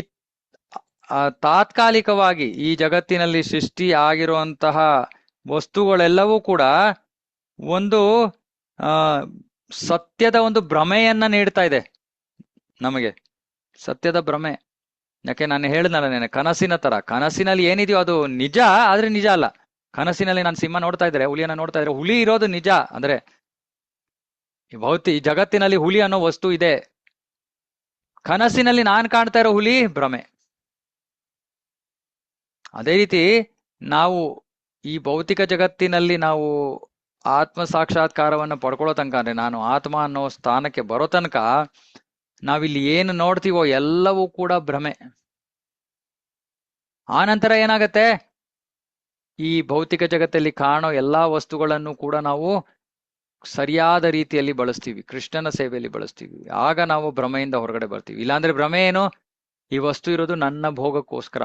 ತಾತ್ಕಾಲಿಕವಾಗಿ ಈ ಜಗತ್ತಿನಲ್ಲಿ ಸೃಷ್ಟಿ ಆಗಿರುವಂತಹ ವಸ್ತುಗಳೆಲ್ಲವೂ ಕೂಡ ಒಂದು ಸತ್ಯದ ಒಂದು ಭ್ರಮೆಯನ್ನ ನೀಡ್ತಾ ಇದೆ ನಮಗೆ, ಸತ್ಯದ ಭ್ರಮೆ. ಯಾಕೆ ನಾನು ಹೇಳಿದ್ನಲ್ಲ ನೆನೆ, ಕನಸಿನ ತರ. ಕನಸಿನಲ್ಲಿ ಏನಿದೆಯೋ ಅದು ನಿಜ, ಆದ್ರೆ ನಿಜ ಅಲ್ಲ. ಕನಸಿನಲ್ಲಿ ನಾನು ಸಿಂಹ ನೋಡ್ತಾ ಇದ್ರೆ, ಹುಲಿಯನ್ನ ನೋಡ್ತಾ ಇದ್ರೆ, ಹುಲಿ ಇರೋದು ನಿಜ. ಅಂದ್ರೆ ಈ ಜಗತ್ತಿನಲ್ಲಿ ಹುಲಿ ಅನ್ನೋ ವಸ್ತು ಇದೆ, ಕನಸಿನಲ್ಲಿ ನಾನು ಕಾಣ್ತಾ ಇರೋ ಹುಲಿ ಭ್ರಮೆ. ಅದೇ ರೀತಿ ನಾವು ಈ ಭೌತಿಕ ಜಗತ್ತಿನಲ್ಲಿ ನಾವು ಆತ್ಮ ಸಾಕ್ಷಾತ್ಕಾರವನ್ನು ಪಡ್ಕೊಳ್ಳೋ ತನಕ, ಅಂದ್ರೆ ನಾನು ಆತ್ಮ ಅನ್ನೋ ಸ್ಥಾನಕ್ಕೆ ಬರೋ ತನಕ ನಾವಿಲ್ಲಿ ಏನು ನೋಡ್ತೀವೋ ಎಲ್ಲವೂ ಕೂಡ ಭ್ರಮೆ. ಆ ನಂತರ ಏನಾಗತ್ತೆ? ಈ ಭೌತಿಕ ಜಗತ್ತಲ್ಲಿ ಕಾಣೋ ಎಲ್ಲಾ ವಸ್ತುಗಳನ್ನು ಕೂಡ ನಾವು ಸರಿಯಾದ ರೀತಿಯಲ್ಲಿ ಬಳಸ್ತೀವಿ, ಕೃಷ್ಣನ ಸೇವೆಯಲ್ಲಿ ಬಳಸ್ತೀವಿ. ಆಗ ನಾವು ಭ್ರಮೆಯಿಂದ ಹೊರಗಡೆ ಬರ್ತೀವಿ. ಇಲ್ಲಾಂದ್ರೆ ಭ್ರಮೆ ಏನು? ಈ ವಸ್ತು ಇರೋದು ನನ್ನ ಭೋಗಕ್ಕೋಸ್ಕರ.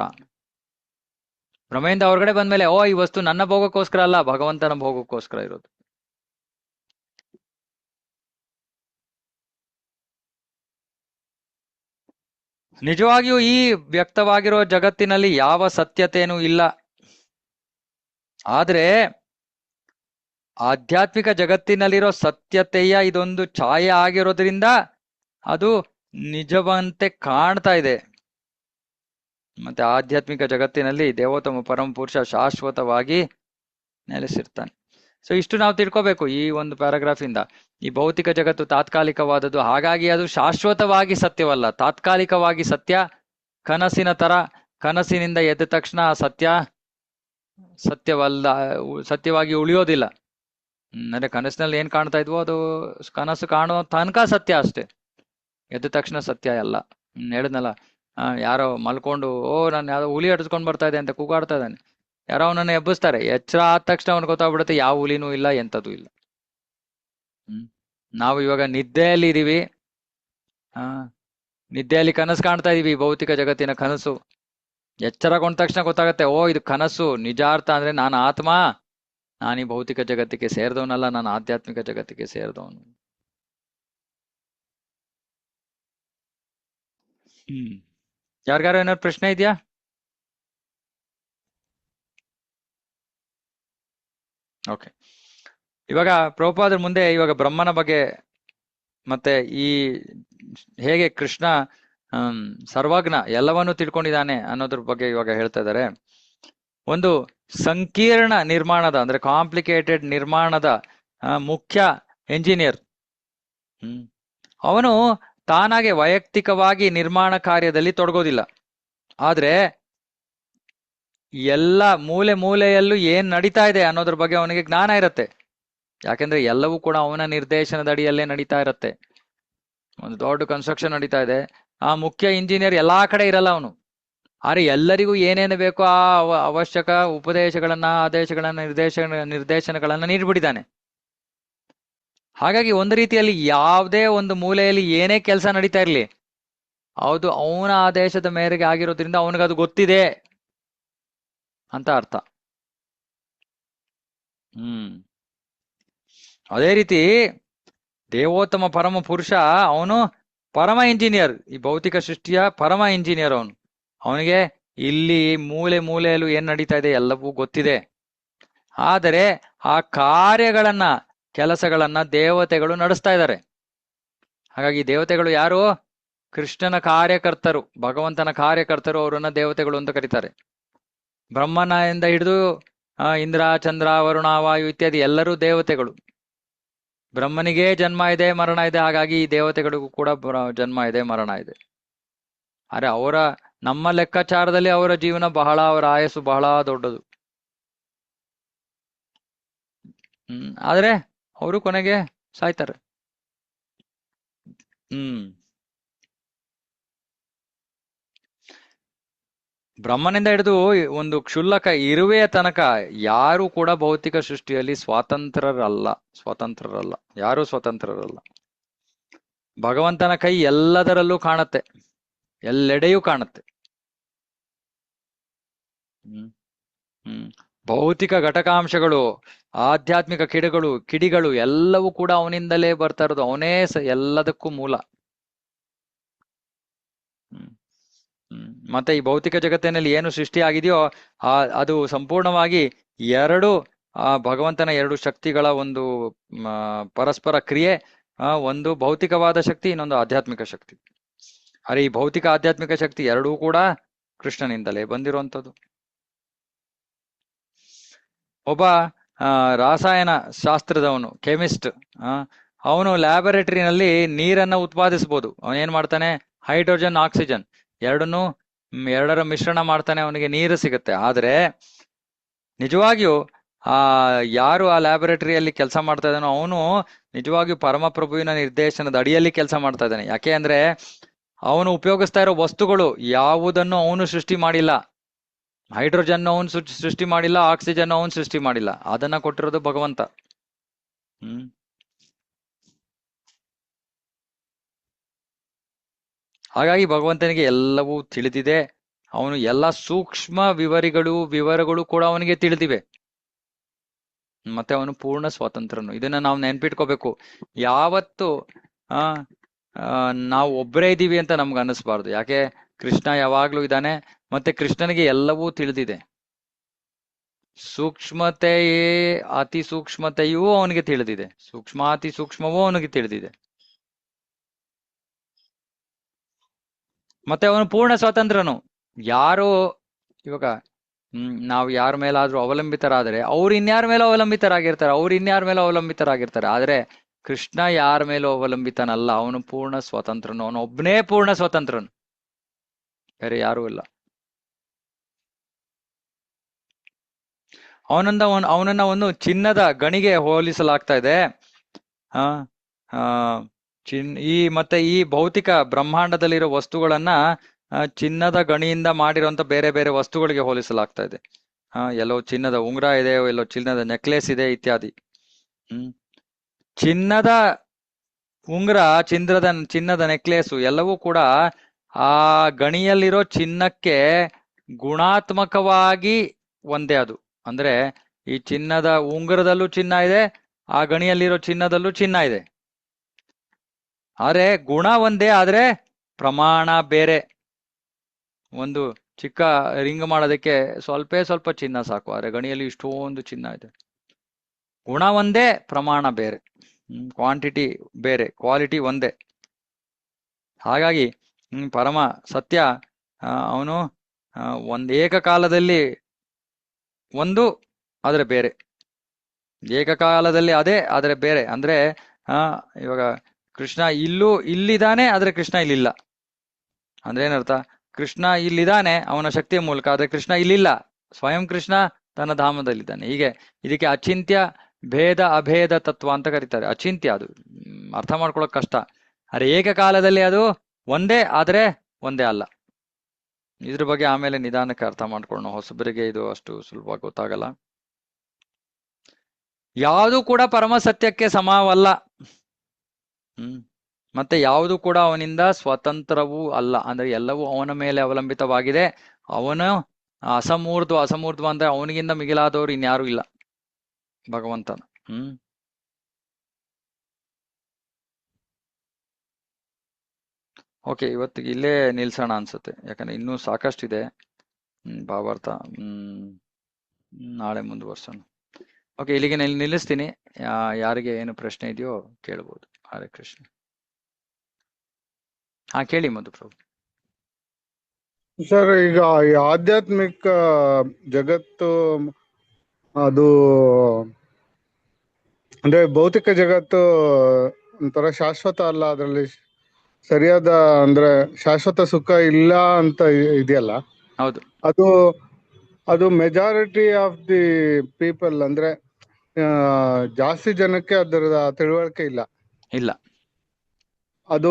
ಭ್ರಮೆಯಿಂದ ಹೊರಗಡೆ ಬಂದ್ಮೇಲೆ, ಓ ಈ ವಸ್ತು ನನ್ನ ಭೋಗಕ್ಕೋಸ್ಕರ ಅಲ್ಲ, ಭಗವಂತನ ಭೋಗಕ್ಕೋಸ್ಕರ ಇರೋದು. ನಿಜವಾಗಿಯೂ ಈ ವ್ಯಕ್ತವಾಗಿರೋ ಜಗತ್ತಿನಲ್ಲಿ ಯಾವ ಸತ್ಯತೆಯೂ ಇಲ್ಲ. ಆದ್ರೆ ಆಧ್ಯಾತ್ಮಿಕ ಜಗತ್ತಿನಲ್ಲಿರೋ ಸತ್ಯತೆಯ ಇದೊಂದು ಛಾಯೆ ಆಗಿರೋದ್ರಿಂದ ಅದು ನಿಜವಂತೆ ಕಾಣ್ತಾ ಇದೆ. ಮತ್ತೆ ಆಧ್ಯಾತ್ಮಿಕ ಜಗತ್ತಿನಲ್ಲಿ ದೇವೋತ್ತಮ ಪರಮ ಪುರುಷ ಶಾಶ್ವತವಾಗಿ ನೆಲೆಸಿರ್ತಾನೆ. ಸೊ ಇಷ್ಟು ನಾವು ತಿಳ್ಕೋಬೇಕು ಈ ಒಂದು ಪ್ಯಾರಾಗ್ರಾಫ್ ಇಂದ. ಈ ಭೌತಿಕ ಜಗತ್ತು ತಾತ್ಕಾಲಿಕವಾದದ್ದು, ಹಾಗಾಗಿ ಅದು ಶಾಶ್ವತವಾಗಿ ಸತ್ಯವಲ್ಲ, ತಾತ್ಕಾಲಿಕವಾಗಿ ಸತ್ಯ. ಕನಸಿನ ತರ, ಕನಸಿನಿಂದ ಎದ್ದ ತಕ್ಷಣ ಸತ್ಯ ಸತ್ಯವಲ್ಲ, ಸತ್ಯವಾಗಿ ಉಳಿಯೋದಿಲ್ಲ. ಅಂದ್ರೆ ಕನಸಿನಲ್ಲಿ ಏನ್ ಕಾಣ್ತಾ ಇದ್ವೋ ಅದು ಕನಸು ಕಾಣುವ ತನಕ ಸತ್ಯ ಅಷ್ಟೇ, ಎದ್ದ ತಕ್ಷಣ ಸತ್ಯ ಅಲ್ಲ. ಹೇಳಿದ್ನಲ್ಲ, ಯಾರೋ ಮಲ್ಕೊಂಡು, ನಾನು ಯಾವ್ದೋ ಹುಲಿ ಹಡ್ಸ್ಕೊಂಡ್ ಬರ್ತಾ ಇದೆ ಅಂತ ಕೂಗಾಡ್ತಾ ಇದ್ದಾನೆ. ಯಾರೋ ಅವನನ್ನ ಎಬ್ಬಿಸ್ತಾರೆ, ಎಚ್ಚರ ಆದ ತಕ್ಷಣ ಅವನು ಗೊತ್ತಾಗ್ಬಿಡುತ್ತೆ ಯಾವ ಹುಲಿನೂ ಇಲ್ಲ, ಎಂಥದ್ದು ಇಲ್ಲ. ನಾವು ಇವಾಗ ನಿದ್ದೆಯಲ್ಲಿ ಇದೀವಿ, ನಿದ್ದೆಯಲ್ಲಿ ಕನಸು ಕಾಣ್ತಾ ಇದೀವಿ, ಭೌತಿಕ ಜಗತ್ತಿನ ಕನಸು. ಎಚ್ಚರಗೊಂಡ ತಕ್ಷಣ ಗೊತ್ತಾಗತ್ತೆ, ಓ ಇದು ಕನಸು. ನಿಜಾರ್ಥ ಅಂದ್ರೆ ನಾನು ಆತ್ಮ, ನಾನು ಈ ಭೌತಿಕ ಜಗತ್ತಿಗೆ ಸೇರಿದವನಲ್ಲ, ನಾನು ಆಧ್ಯಾತ್ಮಿಕ ಜಗತ್ತಿಗೆ ಸೇರಿದವನು. ಯಾರಿಗಾರು ಏನಾದ್ರು ಪ್ರಶ್ನೆ ಇದೆಯಾ? ಓಕೆ, ಇವಾಗ ಪ್ರಭುಪಾದರ ಮುಂದೆ ಇವಾಗ ಬ್ರಹ್ಮನ ಬಗ್ಗೆ ಮತ್ತೆ ಈ ಹೇಗೆ ಕೃಷ್ಣ ಸರ್ವಜ್ಞ, ಎಲ್ಲವನ್ನೂ ತಿಳ್ಕೊಂಡಿದ್ದಾನೆ ಅನ್ನೋದ್ರ ಬಗ್ಗೆ ಇವಾಗ ಹೇಳ್ತಾ ಇದ್ದಾರೆ. ಒಂದು ಸಂಕೀರ್ಣ ನಿರ್ಮಾಣದ, ಅಂದ್ರೆ ಕಾಂಪ್ಲಿಕೇಟೆಡ್ ನಿರ್ಮಾಣದ ಮುಖ್ಯ ಎಂಜಿನಿಯರ್ ಅವನು ತಾನಾಗೆ ವೈಯಕ್ತಿಕವಾಗಿ ನಿರ್ಮಾಣ ಕಾರ್ಯದಲ್ಲಿ ತೊಡಗೋದಿಲ್ಲ. ಆದ್ರೆ ಎಲ್ಲ ಮೂಲೆ ಮೂಲೆಯಲ್ಲೂ ಏನ್ ನಡೀತಾ ಇದೆ ಅನ್ನೋದ್ರ ಬಗ್ಗೆ ಅವನಿಗೆ ಜ್ಞಾನ ಇರತ್ತೆ. ಯಾಕೆಂದ್ರೆ ಎಲ್ಲವೂ ಕೂಡ ಅವನ ನಿರ್ದೇಶನದ ಅಡಿಯಲ್ಲೇ ನಡೀತಾ ಇರತ್ತೆ. ಒಂದು ದೊಡ್ಡ ಕನ್ಸ್ಟ್ರಕ್ಷನ್ ನಡೀತಾ ಇದೆ, ಆ ಮುಖ್ಯ ಇಂಜಿನಿಯರ್ ಎಲ್ಲಾ ಕಡೆ ಇರಲ್ಲ ಅವನು. ಆದ್ರೆ ಎಲ್ಲರಿಗೂ ಏನೇನು ಬೇಕೋ ಆ ಅವಶ್ಯಕ ಉಪದೇಶಗಳನ್ನ, ಆದೇಶಗಳನ್ನ, ನಿರ್ದೇಶನಗಳನ್ನ ನೀಡ್ಬಿಟ್ಟಿದ್ದಾನೆ. ಹಾಗಾಗಿ ಒಂದು ರೀತಿಯಲ್ಲಿ ಯಾವುದೇ ಒಂದು ಮೂಲೆಯಲ್ಲಿ ಏನೇ ಕೆಲಸ ನಡೀತಾ ಇರ್ಲಿ, ಹೌದು ಅವನ ಆದೇಶದ ಮೇರೆಗೆ ಆಗಿರೋದ್ರಿಂದ ಅವನಿಗದು ಗೊತ್ತಿದೆ ಅಂತ ಅರ್ಥ. ಅದೇ ರೀತಿ ದೇವೋತ್ತಮ ಪರಮ ಪುರುಷ ಅವನು ಪರಮ ಇಂಜಿನಿಯರ್, ಈ ಭೌತಿಕ ಸೃಷ್ಟಿಯ ಪರಮ ಇಂಜಿನಿಯರ್ ಅವನು. ಅವನಿಗೆ ಇಲ್ಲಿ ಮೂಲೆ ಮೂಲೆಯಲ್ಲೂ ಏನ್ ನಡೀತಾ ಇದೆ ಎಲ್ಲವೂ ಗೊತ್ತಿದೆ. ಆದರೆ ಆ ಕಾರ್ಯಗಳನ್ನ, ಕೆಲಸಗಳನ್ನ ದೇವತೆಗಳು ನಡೆಸ್ತಾ ಇದ್ದಾರೆ. ಹಾಗಾಗಿ ದೇವತೆಗಳು ಯಾರು? ಕೃಷ್ಣನ ಕಾರ್ಯಕರ್ತರು, ಭಗವಂತನ ಕಾರ್ಯಕರ್ತರು, ಅವರನ್ನ ದೇವತೆಗಳು ಅಂತ ಕರೀತಾರೆ. ಬ್ರಹ್ಮನಿಂದ ಹಿಡಿದು ಇಂದ್ರ, ಚಂದ್ರ, ವರುಣ, ವಾಯು ಇತ್ಯಾದಿ ಎಲ್ಲರೂ ದೇವತೆಗಳು. ಬ್ರಹ್ಮನಿಗೆ ಜನ್ಮ ಇದೆ, ಮರಣ ಇದೆ. ಹಾಗಾಗಿ ಈ ದೇವತೆಗಳಿಗೂ ಕೂಡ ಜನ್ಮ ಇದೆ, ಮರಣ ಇದೆ. ಆದ್ರೆ ನಮ್ಮ ಲೆಕ್ಕಾಚಾರದಲ್ಲಿ ಅವರ ಜೀವನ ಬಹಳ, ಅವರ ಆಯಸ್ಸು ಬಹಳ ದೊಡ್ಡದು. ಆದ್ರೆ ಅವರು ಕೊನೆಗೆ ಸಾಯ್ತಾರೆ. ಬ್ರಹ್ಮನಿಂದ ಹಿಡಿದು ಒಂದು ಕ್ಷುಲ್ಲಕ ಇರುವೆಯ ತನಕ ಯಾರು ಕೂಡ ಭೌತಿಕ ಸೃಷ್ಟಿಯಲ್ಲಿ ಸ್ವತಂತ್ರರಲ್ಲ. ಯಾರು ಸ್ವತಂತ್ರರಲ್ಲ. ಭಗವಂತನ ಕೈ ಎಲ್ಲದರಲ್ಲೂ ಕಾಣುತ್ತೆ, ಎಲ್ಲೆಡೆಯೂ ಕಾಣುತ್ತೆ. ಭೌತಿಕ ಘಟಕಾಂಶಗಳು, ಆಧ್ಯಾತ್ಮಿಕ ಕಿಡಿಗಳು ಎಲ್ಲವೂ ಕೂಡ ಅವನಿಂದಲೇ ಬರ್ತಾ ಇರೋದು. ಅವನೇ ಎಲ್ಲದಕ್ಕೂ ಮೂಲ. ಮತ್ತೆ ಈ ಭೌತಿಕ ಜಗತ್ತಿನಲ್ಲಿ ಏನು ಸೃಷ್ಟಿ ಆಗಿದೆಯೋ ಅದು ಸಂಪೂರ್ಣವಾಗಿ ಭಗವಂತನ ಎರಡು ಶಕ್ತಿಗಳ ಒಂದು ಪರಸ್ಪರ ಕ್ರಿಯೆ. ಒಂದು ಭೌತಿಕವಾದ ಶಕ್ತಿ, ಇನ್ನೊಂದು ಆಧ್ಯಾತ್ಮಿಕ ಶಕ್ತಿ. ಅರೆ ಈ ಭೌತಿಕ ಆಧ್ಯಾತ್ಮಿಕ ಶಕ್ತಿ ಎರಡೂ ಕೂಡ ಕೃಷ್ಣನಿಂದಲೇ ಬಂದಿರುವಂಥದ್ದು. ಒಬ್ಬ ರಾಸಾಯನ ಶಾಸ್ತ್ರದವನು, ಕೆಮಿಸ್ಟ್, ಅವನು ಲ್ಯಾಬೊರೇಟರಿನಲ್ಲಿ ನೀರನ್ನ ಉತ್ಪಾದಿಸಬಹುದು. ಅವನೇನ್ ಮಾಡ್ತಾನೆ? ಹೈಡ್ರೋಜನ್, ಆಕ್ಸಿಜನ್ ಎರಡರ ಮಿಶ್ರಣ ಮಾಡ್ತಾನೆ, ಅವನಿಗೆ ನೀರು ಸಿಗುತ್ತೆ. ಆದ್ರೆ ನಿಜವಾಗಿಯೂ ಯಾರು ಆ ಲ್ಯಾಬೊರೇಟರಿಯಲ್ಲಿ ಕೆಲಸ ಮಾಡ್ತಾ ಇದ್ದಾನೋ ಅವನು ನಿಜವಾಗಿಯೂ ಪರಮಪ್ರಭುವಿನ ನಿರ್ದೇಶನದ ಅಡಿಯಲ್ಲಿ ಕೆಲಸ ಮಾಡ್ತಾ ಇದ್ದಾನೆ. ಯಾಕೆ ಅಂದ್ರೆ ಅವನು ಉಪಯೋಗಿಸ್ತಾ ಇರೋ ವಸ್ತುಗಳು ಯಾವುದನ್ನು ಅವನು ಸೃಷ್ಟಿ ಮಾಡಿಲ್ಲ. ಹೈಡ್ರೋಜನ್ ಅವನು ಸೃಷ್ಟಿ ಮಾಡಿಲ್ಲ, ಆಕ್ಸಿಜನ್ ಅವನು ಸೃಷ್ಟಿ ಮಾಡಿಲ್ಲ. ಅದನ್ನ ಕೊಟ್ಟಿರೋದು ಭಗವಂತ. ಹಾಗಾಗಿ ಭಗವಂತನಿಗೆ ಎಲ್ಲವೂ ತಿಳಿದಿದೆ. ಅವನು ಎಲ್ಲ ಸೂಕ್ಷ್ಮ ವಿವರಗಳು ಕೂಡ ಅವನಿಗೆ ತಿಳಿದಿವೆ. ಮತ್ತೆ ಅವನು ಪೂರ್ಣ ಸ್ವತಂತ್ರನು. ಇದನ್ನ ನಾವು ನೆನ್ಪಿಟ್ಕೋಬೇಕು. ಯಾವತ್ತು ನಾವು ಒಬ್ಬರೇ ಇದ್ದೀವಿ ಅಂತ ನಮ್ಗೆ ಅನ್ನಿಸ್ಬಾರ್ದು. ಯಾಕೆ? ಕೃಷ್ಣ ಯಾವಾಗ್ಲೂ ಇದ್ದಾನೆ. ಮತ್ತೆ ಕೃಷ್ಣನಿಗೆ ಎಲ್ಲವೂ ತಿಳಿದಿದೆ. ಸೂಕ್ಷ್ಮತೆಯೇ ಅತಿ ಸೂಕ್ಷ್ಮತೆಯೂ ಅವನಿಗೆ ತಿಳಿದಿದೆ, ಸೂಕ್ಷ್ಮಾತಿ ಸೂಕ್ಷ್ಮವೂ ಅವನಿಗೆ ತಿಳಿದಿದೆ. ಮತ್ತೆ ಅವನು ಪೂರ್ಣ ಸ್ವತಂತ್ರನು. ಯಾರು ಇವಾಗ ನಾವು ಯಾರ ಮೇಲಾದ್ರೂ ಅವಲಂಬಿತರಾದರೆ ಅವ್ರು ಇನ್ಯಾರ ಮೇಲೂ ಅವಲಂಬಿತರಾಗಿರ್ತಾರೆ. ಆದ್ರೆ ಕೃಷ್ಣ ಯಾರ ಮೇಲೂ ಅವಲಂಬಿತನಲ್ಲ. ಅವನು ಪೂರ್ಣ ಸ್ವತಂತ್ರನು. ಅವನು ಒಬ್ಬನೇ ಪೂರ್ಣ ಸ್ವತಂತ್ರನು, ಬೇರೆ ಯಾರೂ ಇಲ್ಲ. ಅವನನ್ನ ಒಂದು ಚಿನ್ನದ ಗಣಿಗೆ ಹೋಲಿಸಲಾಗ್ತಾ ಇದೆ. ಮತ್ತೆ ಈ ಭೌತಿಕ ಬ್ರಹ್ಮಾಂಡದಲ್ಲಿರೋ ವಸ್ತುಗಳನ್ನ ಚಿನ್ನದ ಗಣಿಯಿಂದ ಮಾಡಿರುವಂತ ಬೇರೆ ಬೇರೆ ವಸ್ತುಗಳಿಗೆ ಹೋಲಿಸಲಾಗ್ತಾ ಇದೆ. ಎಲ್ಲೋ ಚಿನ್ನದ ಉಂಗುರ ಇದೆ, ಎಲ್ಲೋ ಚಿನ್ನದ ನೆಕ್ಲೆಸ್ ಇದೆ ಇತ್ಯಾದಿ. ಚಿನ್ನದ ಉಂಗುರ, ಚಿನ್ನದ ನೆಕ್ಲೇಸು ಎಲ್ಲವೂ ಕೂಡ ಆ ಗಣಿಯಲ್ಲಿರೋ ಚಿನ್ನಕ್ಕೆ ಗುಣಾತ್ಮಕವಾಗಿ ಒಂದೇ. ಅದು ಅಂದ್ರೆ ಈ ಚಿನ್ನದ ಉಂಗುರದಲ್ಲೂ ಚಿನ್ನ ಇದೆ, ಆ ಗಣಿಯಲ್ಲಿರೋ ಚಿನ್ನದಲ್ಲೂ ಚಿನ್ನ ಇದೆ. ಆದ್ರೆ ಗುಣ ಒಂದೇ, ಆದ್ರೆ ಪ್ರಮಾಣ ಬೇರೆ. ಒಂದು ಚಿಕ್ಕ ರಿಂಗ್ ಮಾಡೋದಕ್ಕೆ ಸ್ವಲ್ಪ ಚಿನ್ನ ಸಾಕು, ಆದ್ರೆ ಗಣಿಯಲ್ಲಿ ಇಷ್ಟೊಂದು ಚಿನ್ನ ಇದೆ. ಗುಣ ಒಂದೇ, ಪ್ರಮಾಣ ಬೇರೆ. ಕ್ವಾಂಟಿಟಿ ಬೇರೆ, ಕ್ವಾಲಿಟಿ ಒಂದೇ. ಹಾಗಾಗಿ ಪರಮ ಸತ್ಯ ಅವನು ಏಕಕಾಲದಲ್ಲಿ ಆದ್ರೆ ಬೇರೆ, ಏಕಕಾಲದಲ್ಲಿ ಅದೇ ಆದ್ರೆ ಬೇರೆ. ಅಂದ್ರೆ ಇವಾಗ ಕೃಷ್ಣ ಇಲ್ಲಿದ್ದಾನೆ, ಆದ್ರೆ ಕೃಷ್ಣ ಇಲ್ಲಿಲ್ಲ. ಅಂದ್ರೆ ಏನರ್ಥ? ಕೃಷ್ಣ ಇಲ್ಲಿದ್ದಾನೆ ಅವನ ಶಕ್ತಿಯ ಮೂಲಕ, ಆದ್ರೆ ಕೃಷ್ಣ ಇಲ್ಲಿಲ್ಲ, ಸ್ವಯಂ ಕೃಷ್ಣ ತನ್ನ ಧಾಮದಲ್ಲಿದ್ದಾನೆ. ಹೀಗೆ ಇದಕ್ಕೆ ಅಚಿಂತ್ಯ ಭೇದ ಅಭೇದ ತತ್ವ ಅಂತ ಕರೀತಾರೆ. ಅಚಿಂತ್ಯ, ಅದು ಅರ್ಥ ಮಾಡ್ಕೊಳಕ್ ಕಷ್ಟ. ಅರೆ ಏಕಕಾಲದಲ್ಲಿ ಅದು ಒಂದೇ ಆದ್ರೆ ಒಂದೇ ಅಲ್ಲ. ಇದ್ರ ಬಗ್ಗೆ ಆಮೇಲೆ ನಿಧಾನಕ್ಕೆ ಅರ್ಥ ಮಾಡ್ಕೊಳ್ಳೋಣ, ಹೊಸಬರಿಗೆ ಇದು ಅಷ್ಟು ಸುಲಭವಾಗಿ ಗೊತ್ತಾಗಲ್ಲ. ಯಾವುದು ಕೂಡ ಪರಮ ಸತ್ಯಕ್ಕೆ ಸಮವಲ್ಲ. ಮತ್ತೆ ಯಾವುದು ಕೂಡ ಅವನಿಂದ ಸ್ವತಂತ್ರವೂ ಅಲ್ಲ. ಅಂದ್ರೆ ಎಲ್ಲವೂ ಅವನ ಮೇಲೆ ಅವಲಂಬಿತವಾಗಿದೆ. ಅವನು ಅಸಮೂರ್ಧ್ವ ಅಂದ್ರೆ ಅವನಿಗಿಂತ ಮಿಗಿಲಾದವರು ಇನ್ಯಾರು ಇಲ್ಲ, ಭಗವಂತನ. ಓಕೆ, ಇವತ್ತಿಗೆ ಇಲ್ಲೇ ನಿಲ್ಸೋಣ ಅನ್ಸುತ್ತೆ, ಯಾಕಂದ್ರೆ ಇನ್ನೂ ಸಾಕಷ್ಟಿದೆ ಭಾವಾರ್ಥ. ನಾಳೆ ಮುಂದುವರ್ಸೋಣ. ಓಕೆ, ಇಲ್ಲಿಗೆ ನಿಲ್ಲಿಸ್ತೀನಿ. ಯಾರಿಗೆ ಏನು ಪ್ರಶ್ನೆ ಇದೆಯೋ ಕೇಳ್ಬೋದು. ಹರೇ ಕೃಷ್ಣ. ಕೇಳಿ ಮಧುಪ್ರಭು. ಸರ್, ಈಗ ಈ ಆಧ್ಯಾತ್ಮಿಕ ಜಗತ್ತು ಅದು ಅಂದ್ರೆ ಭೌತಿಕ ಜಗತ್ತು ಒಂಥರ ಶಾಶ್ವತ ಅಲ್ಲ, ಅದರಲ್ಲಿ ಸರಿಯಾದ ಅಂದ್ರೆ ಶಾಶ್ವತ ಸುಖ ಇಲ್ಲ ಅಂತ ಇದೆಯಲ್ಲ. ಹೌದು. ಅದು ಮೆಜಾರಿಟಿ ಆಫ್ ದಿ ಪೀಪಲ್ ಅಂದ್ರೆ ಜಾಸ್ತಿ ಜನಕ್ಕೆ ಅದರ ತಿಳುವಳಿಕೆ ಇಲ್ಲ. ಅದು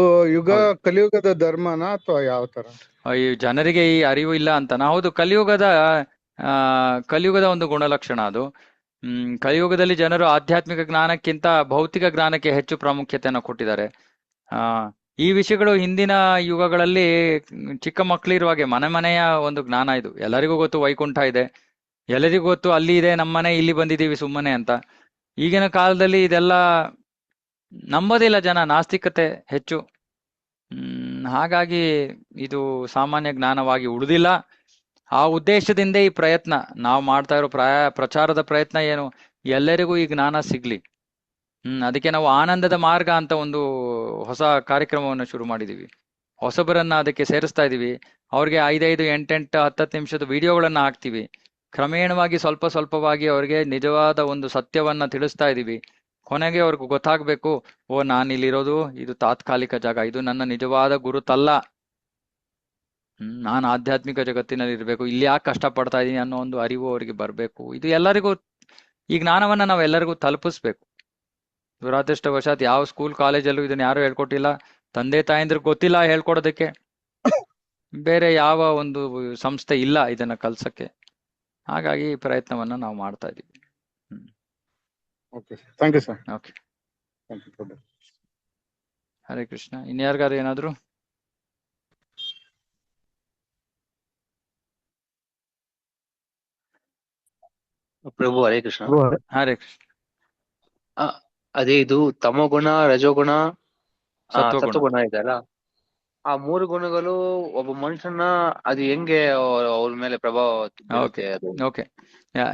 ಕಲಿಯುಗದ ಧರ್ಮನ ಅಥವಾ ಯಾವ ತರ? ಈ ಜನರಿಗೆ ಈ ಅರಿವು ಇಲ್ಲ ಅಂತನಾ? ಹೌದು, ಕಲಿಯುಗದ ಒಂದು ಗುಣಲಕ್ಷಣ ಅದು. ಕಲಿಯುಗದಲ್ಲಿ ಜನರು ಆಧ್ಯಾತ್ಮಿಕ ಜ್ಞಾನಕ್ಕಿಂತ ಭೌತಿಕ ಜ್ಞಾನಕ್ಕೆ ಹೆಚ್ಚು ಪ್ರಾಮುಖ್ಯತೆಯನ್ನು ಕೊಟ್ಟಿದ್ದಾರೆ. ಈ ವಿಷಯಗಳು ಹಿಂದಿನ ಯುಗಗಳಲ್ಲಿ ಚಿಕ್ಕ ಮಕ್ಕಳಿರುವಾಗೆ ಮನೆಯ ಒಂದು ಜ್ಞಾನ ಇದು. ಎಲ್ಲರಿಗೂ ಗೊತ್ತು ವೈಕುಂಠ ಇದೆ, ಎಲ್ಲರಿಗೂ ಗೊತ್ತು ಅಲ್ಲಿ ಇದೆ, ನಮ್ಮನೆ ಇಲ್ಲಿ ಬಂದಿದ್ದೀವಿ ಸುಮ್ಮನೆ ಅಂತ. ಈಗಿನ ಕಾಲದಲ್ಲಿ ಇದೆಲ್ಲ ನಂಬೋದಿಲ್ಲ ಜನ, ನಾಸ್ತಿಕತೆ ಹೆಚ್ಚು. ಹಾಗಾಗಿ ಇದು ಸಾಮಾನ್ಯ ಜ್ಞಾನವಾಗಿ ಉಳಿದಿಲ್ಲ. ಆ ಉದ್ದೇಶದಿಂದ ಈ ಪ್ರಯತ್ನ ನಾವು ಮಾಡ್ತಾ ಇರೋ ಪ್ರಚಾರದ ಪ್ರಯತ್ನ ಏನು, ಎಲ್ಲರಿಗೂ ಈ ಜ್ಞಾನ ಸಿಗ್ಲಿ. ಅದಕ್ಕೆ ನಾವು ಆನಂದದ ಮಾರ್ಗ ಅಂತ ಒಂದು ಹೊಸ ಕಾರ್ಯಕ್ರಮವನ್ನು ಶುರು ಮಾಡಿದೀವಿ. ಹೊಸಬರನ್ನ ಅದಕ್ಕೆ ಸೇರಿಸ್ತಾ ಇದೀವಿ. ಅವ್ರಿಗೆ 5-5, 8-8, 10 ನಿಮಿಷದ ವಿಡಿಯೋಗಳನ್ನ ಹಾಕ್ತಿವಿ. ಕ್ರಮೇಣವಾಗಿ ಸ್ವಲ್ಪವಾಗಿ ಅವ್ರಿಗೆ ನಿಜವಾದ ಒಂದು ಸತ್ಯವನ್ನ ತಿಳಿಸ್ತಾ ಇದೀವಿ. ಕೊನೆಗೆ ಅವ್ರಿಗೆ ಗೊತ್ತಾಗ್ಬೇಕು, ನಾನಿಲ್ಲಿರೋದು ಇದು ತಾತ್ಕಾಲಿಕ ಜಾಗ, ಇದು ನನ್ನ ನಿಜವಾದ ಗುರುತಲ್ಲ. ನಾನು ಆಧ್ಯಾತ್ಮಿಕ ಜಗತ್ತಿನಲ್ಲಿ ಇರ್ಬೇಕು, ಇಲ್ಲಿ ಯಾಕೆ ಕಷ್ಟ ಪಡ್ತಾ ಇದೀನಿ ಅನ್ನೋ ಒಂದು ಅರಿವು ಅವರಿಗೆ ಬರ್ಬೇಕು. ಇದು ಎಲ್ಲರಿಗೂ, ಈ ಜ್ಞಾನವನ್ನ ನಾವು ಎಲ್ಲರಿಗೂ ತಲುಪಿಸ್ಬೇಕು. ದುರಾದೃಷ್ಟವಶಾತ್ ಯಾವ ಸ್ಕೂಲ್ ಕಾಲೇಜಲ್ಲೂ ಇದನ್ನ ಯಾರು ಹೇಳ್ಕೊಟ್ಟಿಲ್ಲ. ತಂದೆ ತಾಯಂದ್ರಿಗೆ ಗೊತ್ತಿಲ್ಲ ಹೇಳ್ಕೊಡೋದಕ್ಕೆ. ಬೇರೆ ಯಾವ ಒಂದು ಸಂಸ್ಥೆ ಇಲ್ಲ ಇದನ್ನ ಕಲ್ಸಕ್ಕೆ. ಹಾಗಾಗಿ ಈ ಪ್ರಯತ್ನವನ್ನ ನಾವು ಮಾಡ್ತಾ ಇದೀವಿ. Thank you sir. Okay, Hare Krishna. ಇನ್ಯಾರಿಗಾರು ಏನಾದ್ರು? ಪ್ರಭು ಹರೇ ಕೃಷ್ಣ. ಹರೇ ಕೃಷ್ಣ. ಅದೇ ಇದು ತಮೋಗುಣ, ರಜೋಗುಣ, ಸತ್ವಗುಣ ಇದೆ ಅಲ್ಲ, ಆ 3 ಗುಣಗಳು ಒಬ್ಬ ಮನುಷ್ಯನ ಅದು ಹೆಂಗೆ ಅವ್ರ ಮೇಲೆ ಪ್ರಭಾವ ಬೀರುತ್ತೆ? ಓಕೆ,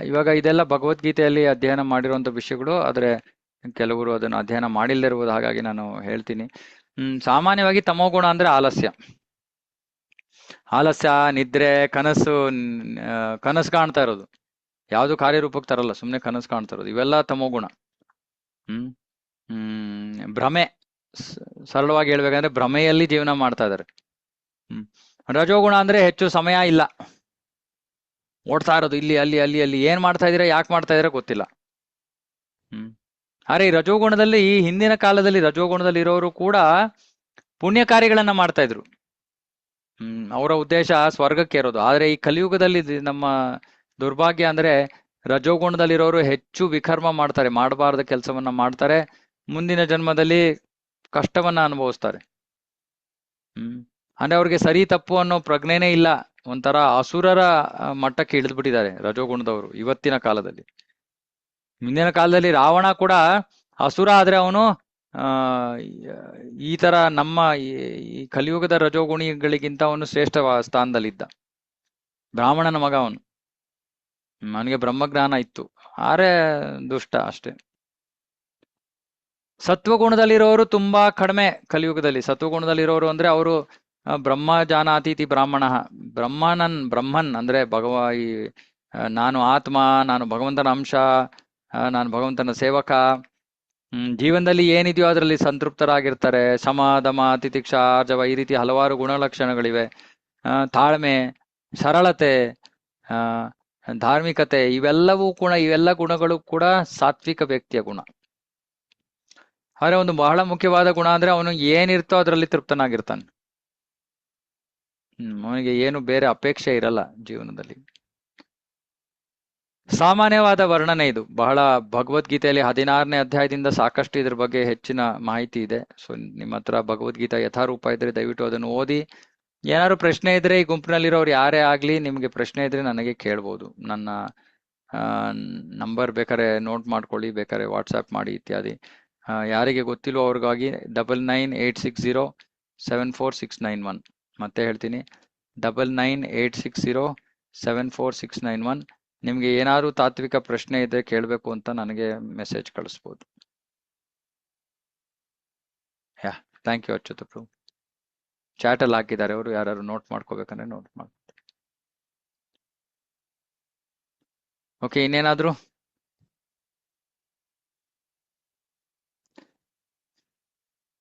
ಇವಾಗ ಇದೆಲ್ಲ ಭಗವದ್ಗೀತೆಯಲ್ಲಿ ಅಧ್ಯಯನ ಮಾಡಿರುವಂತ ವಿಷಯಗಳು, ಆದ್ರೆ ಕೆಲವರು ಅದನ್ನು ಅಧ್ಯಯನ ಮಾಡಿಲ್ಲದಿರುವುದು. ಹಾಗಾಗಿ ನಾನು ಹೇಳ್ತೀನಿ. ಸಾಮಾನ್ಯವಾಗಿ ತಮೋಗುಣ ಅಂದ್ರೆ ಆಲಸ್ಯ, ನಿದ್ರೆ, ಕನಸು ಕಾಣ್ತಾ ಇರೋದು, ಯಾವುದು ಕಾರ್ಯರೂಪಕ್ಕೆ ತರಲ್ಲ, ಸುಮ್ಮನೆ ಕನಸು ಕಾಣ್ತಾ ಇರೋದು, ಇವೆಲ್ಲ ತಮೋಗುಣ. ಭ್ರಮೆ, ಸರಳವಾಗಿ ಹೇಳ್ಬೇಕಂದ್ರೆ ಭ್ರಮೆಯಲ್ಲಿ ಜೀವನ ಮಾಡ್ತಾ ಇದಾರೆ. ರಜೋಗುಣ ಅಂದ್ರೆ ಹೆಚ್ಚು ಸಮಯ ಇಲ್ಲ, ಓಡ್ತಾ ಇರೋದು ಇಲ್ಲಿ ಅಲ್ಲಿ ಏನ್ ಮಾಡ್ತಾ ಇದೀರಾ, ಯಾಕೆ ಮಾಡ್ತಾ ಇದೀರಾ ಗೊತ್ತಿಲ್ಲ. ಆದ್ರೆ ಈ ರಜೋಗುಣದಲ್ಲಿ, ಈ ಹಿಂದಿನ ಕಾಲದಲ್ಲಿ ರಜೋಗುಣದಲ್ಲಿ ಇರೋರು ಕೂಡ ಪುಣ್ಯ ಕಾರ್ಯಗಳನ್ನ ಮಾಡ್ತಾ ಇದ್ರು. ಅವರ ಉದ್ದೇಶ ಸ್ವರ್ಗಕ್ಕೆ ಇರೋದು. ಆದ್ರೆ ಈ ಕಲಿಯುಗದಲ್ಲಿ ನಮ್ಮ ದುರ್ಭಾಗ್ಯ ಅಂದ್ರೆ ರಜೋಗುಣದಲ್ಲಿರೋರು ಹೆಚ್ಚು ವಿಕರ್ಮ ಮಾಡ್ತಾರೆ, ಮಾಡಬಾರ್ದ ಕೆಲಸವನ್ನ ಮಾಡ್ತಾರೆ, ಮುಂದಿನ ಜನ್ಮದಲ್ಲಿ ಕಷ್ಟವನ್ನ ಅನುಭವಿಸ್ತಾರೆ. ಅಂದ್ರೆ ಅವ್ರಿಗೆ ಸರಿ ತಪ್ಪು ಅನ್ನೋ ಪ್ರಜ್ಞೆನೇ ಇಲ್ಲ. ಒಂಥರ ಅಸುರರ ಮಟ್ಟಕ್ಕೆ ಇಳಿದ್ಬಿಟ್ಟಿದ್ದಾರೆ ರಜೋಗುಣದವರು ಇವತ್ತಿನ ಕಾಲದಲ್ಲಿ. ಮುಂದಿನ ಕಾಲದಲ್ಲಿ ರಾವಣ ಕೂಡ ಅಸುರ, ಆದ್ರೆ ಅವನು ಈ ತರ ನಮ್ಮ ಈ ಕಲಿಯುಗದ ರಜೋಗುಣಿಗಳಿಗಿಂತ ಅವನು ಶ್ರೇಷ್ಠ ಸ್ಥಾನದಲ್ಲಿದ್ದ. ಬ್ರಾಹ್ಮಣನ ಮಗ ಅವನು, ಅವನಿಗೆ ಬ್ರಹ್ಮಜ್ಞಾನ ಇತ್ತು, ಆದ್ರೆ ದುಷ್ಟ ಅಷ್ಟೇ. ಸತ್ವಗುಣದಲ್ಲಿರೋರು ತುಂಬಾ ಕಡಿಮೆ ಕಲಿಯುಗದಲ್ಲಿ. ಸತ್ವಗುಣದಲ್ಲಿರೋರು ಅಂದ್ರೆ ಅವರು ಬ್ರಹ್ಮ ಜಾನಾತೀತಿ ಬ್ರಾಹ್ಮಣ, ಬ್ರಹ್ಮನ್ ಅಂದ್ರೆ ಈ ನಾನು ಆತ್ಮ, ನಾನು ಭಗವಂತನ ಅಂಶ, ನಾನು ಭಗವಂತನ ಸೇವಕ. ಜೀವನದಲ್ಲಿ ಏನಿದೆಯೋ ಅದರಲ್ಲಿ ಸಂತೃಪ್ತರಾಗಿರ್ತಾರೆ. ಸಮ, ದಮ, ತಿತಿಕ್ಷಾ, ಆರ್ಜವ, ಈ ರೀತಿ ಹಲವಾರು ಗುಣಲಕ್ಷಣಗಳಿವೆ. ತಾಳ್ಮೆ, ಸರಳತೆ, ಧಾರ್ಮಿಕತೆ, ಇವೆಲ್ಲ ಗುಣಗಳು ಕೂಡ ಸಾತ್ವಿಕ ವ್ಯಕ್ತಿಯ ಗುಣ. ಆದ್ರೆ ಒಂದು ಬಹಳ ಮುಖ್ಯವಾದ ಗುಣ ಅಂದ್ರೆ ಅವನು ಏನಿರ್ತೋ ಅದರಲ್ಲಿ ತೃಪ್ತನಾಗಿರ್ತಾನೆ. ಅವನಿಗೆ ಏನು ಬೇರೆ ಅಪೇಕ್ಷೆ ಇರಲ್ಲ ಜೀವನದಲ್ಲಿ. ಸಾಮಾನ್ಯವಾದ ವರ್ಣನೆ ಇದು. ಬಹಳ ಭಗವದ್ಗೀತೆಯಲ್ಲಿ 16ನೇ ಅಧ್ಯಾಯದಿಂದ ಸಾಕಷ್ಟು ಇದ್ರ ಬಗ್ಗೆ ಹೆಚ್ಚಿನ ಮಾಹಿತಿ ಇದೆ. ಸೊ ನಿಮ್ಮ ಹತ್ರ ಭಗವದ್ಗೀತಾ ಯಥಾರೂಪ ಇದ್ರೆ ದಯವಿಟ್ಟು ಅದನ್ನು ಓದಿ. ಏನಾದ್ರು ಪ್ರಶ್ನೆ ಇದ್ರೆ ಈ ಗುಂಪಿನಲ್ಲಿರೋರು ಯಾರೇ ಆಗ್ಲಿ ನಿಮ್ಗೆ ಪ್ರಶ್ನೆ ಇದ್ರೆ ನನಗೆ ಕೇಳ್ಬೋದು. ನನ್ನ ನಂಬರ್ ಬೇಕಾದ್ರೆ ನೋಟ್ ಮಾಡ್ಕೊಳ್ಳಿ, ಬೇಕಾದ್ರೆ ವಾಟ್ಸ್ಆ್ಯಪ್ ಮಾಡಿ ಇತ್ಯಾದಿ. ಯಾರಿಗೆ ಗೊತ್ತಿಲ್ವೋ ಅವ್ರಿಗಾಗಿ 9986074691. ಮತ್ತೆ ಹೇಳ್ತೀನಿ 9986074691. ನಿಮ್ಗೆ ಏನಾದ್ರು ತಾತ್ವಿಕ ಪ್ರಶ್ನೆ ಇದೆ ಕೇಳಬೇಕು ಅಂತ ನನಗೆ ಮೆಸೇಜ್ ಕಳಿಸ್ಬೋದು. Thank you Achyuta Prabhu. Chat ಅಲ್ಲಿ ಹಾಕಿದ್ದಾರೆ ಅವರು, ಯಾರು ನೋಟ್ ಮಾಡ್ಕೋಬೇಕಂದ್ರೆ ನೋಟ್ ಮಾಡಿ. ಓಕೆ, ಇನ್ನೇನಾದ್ರು?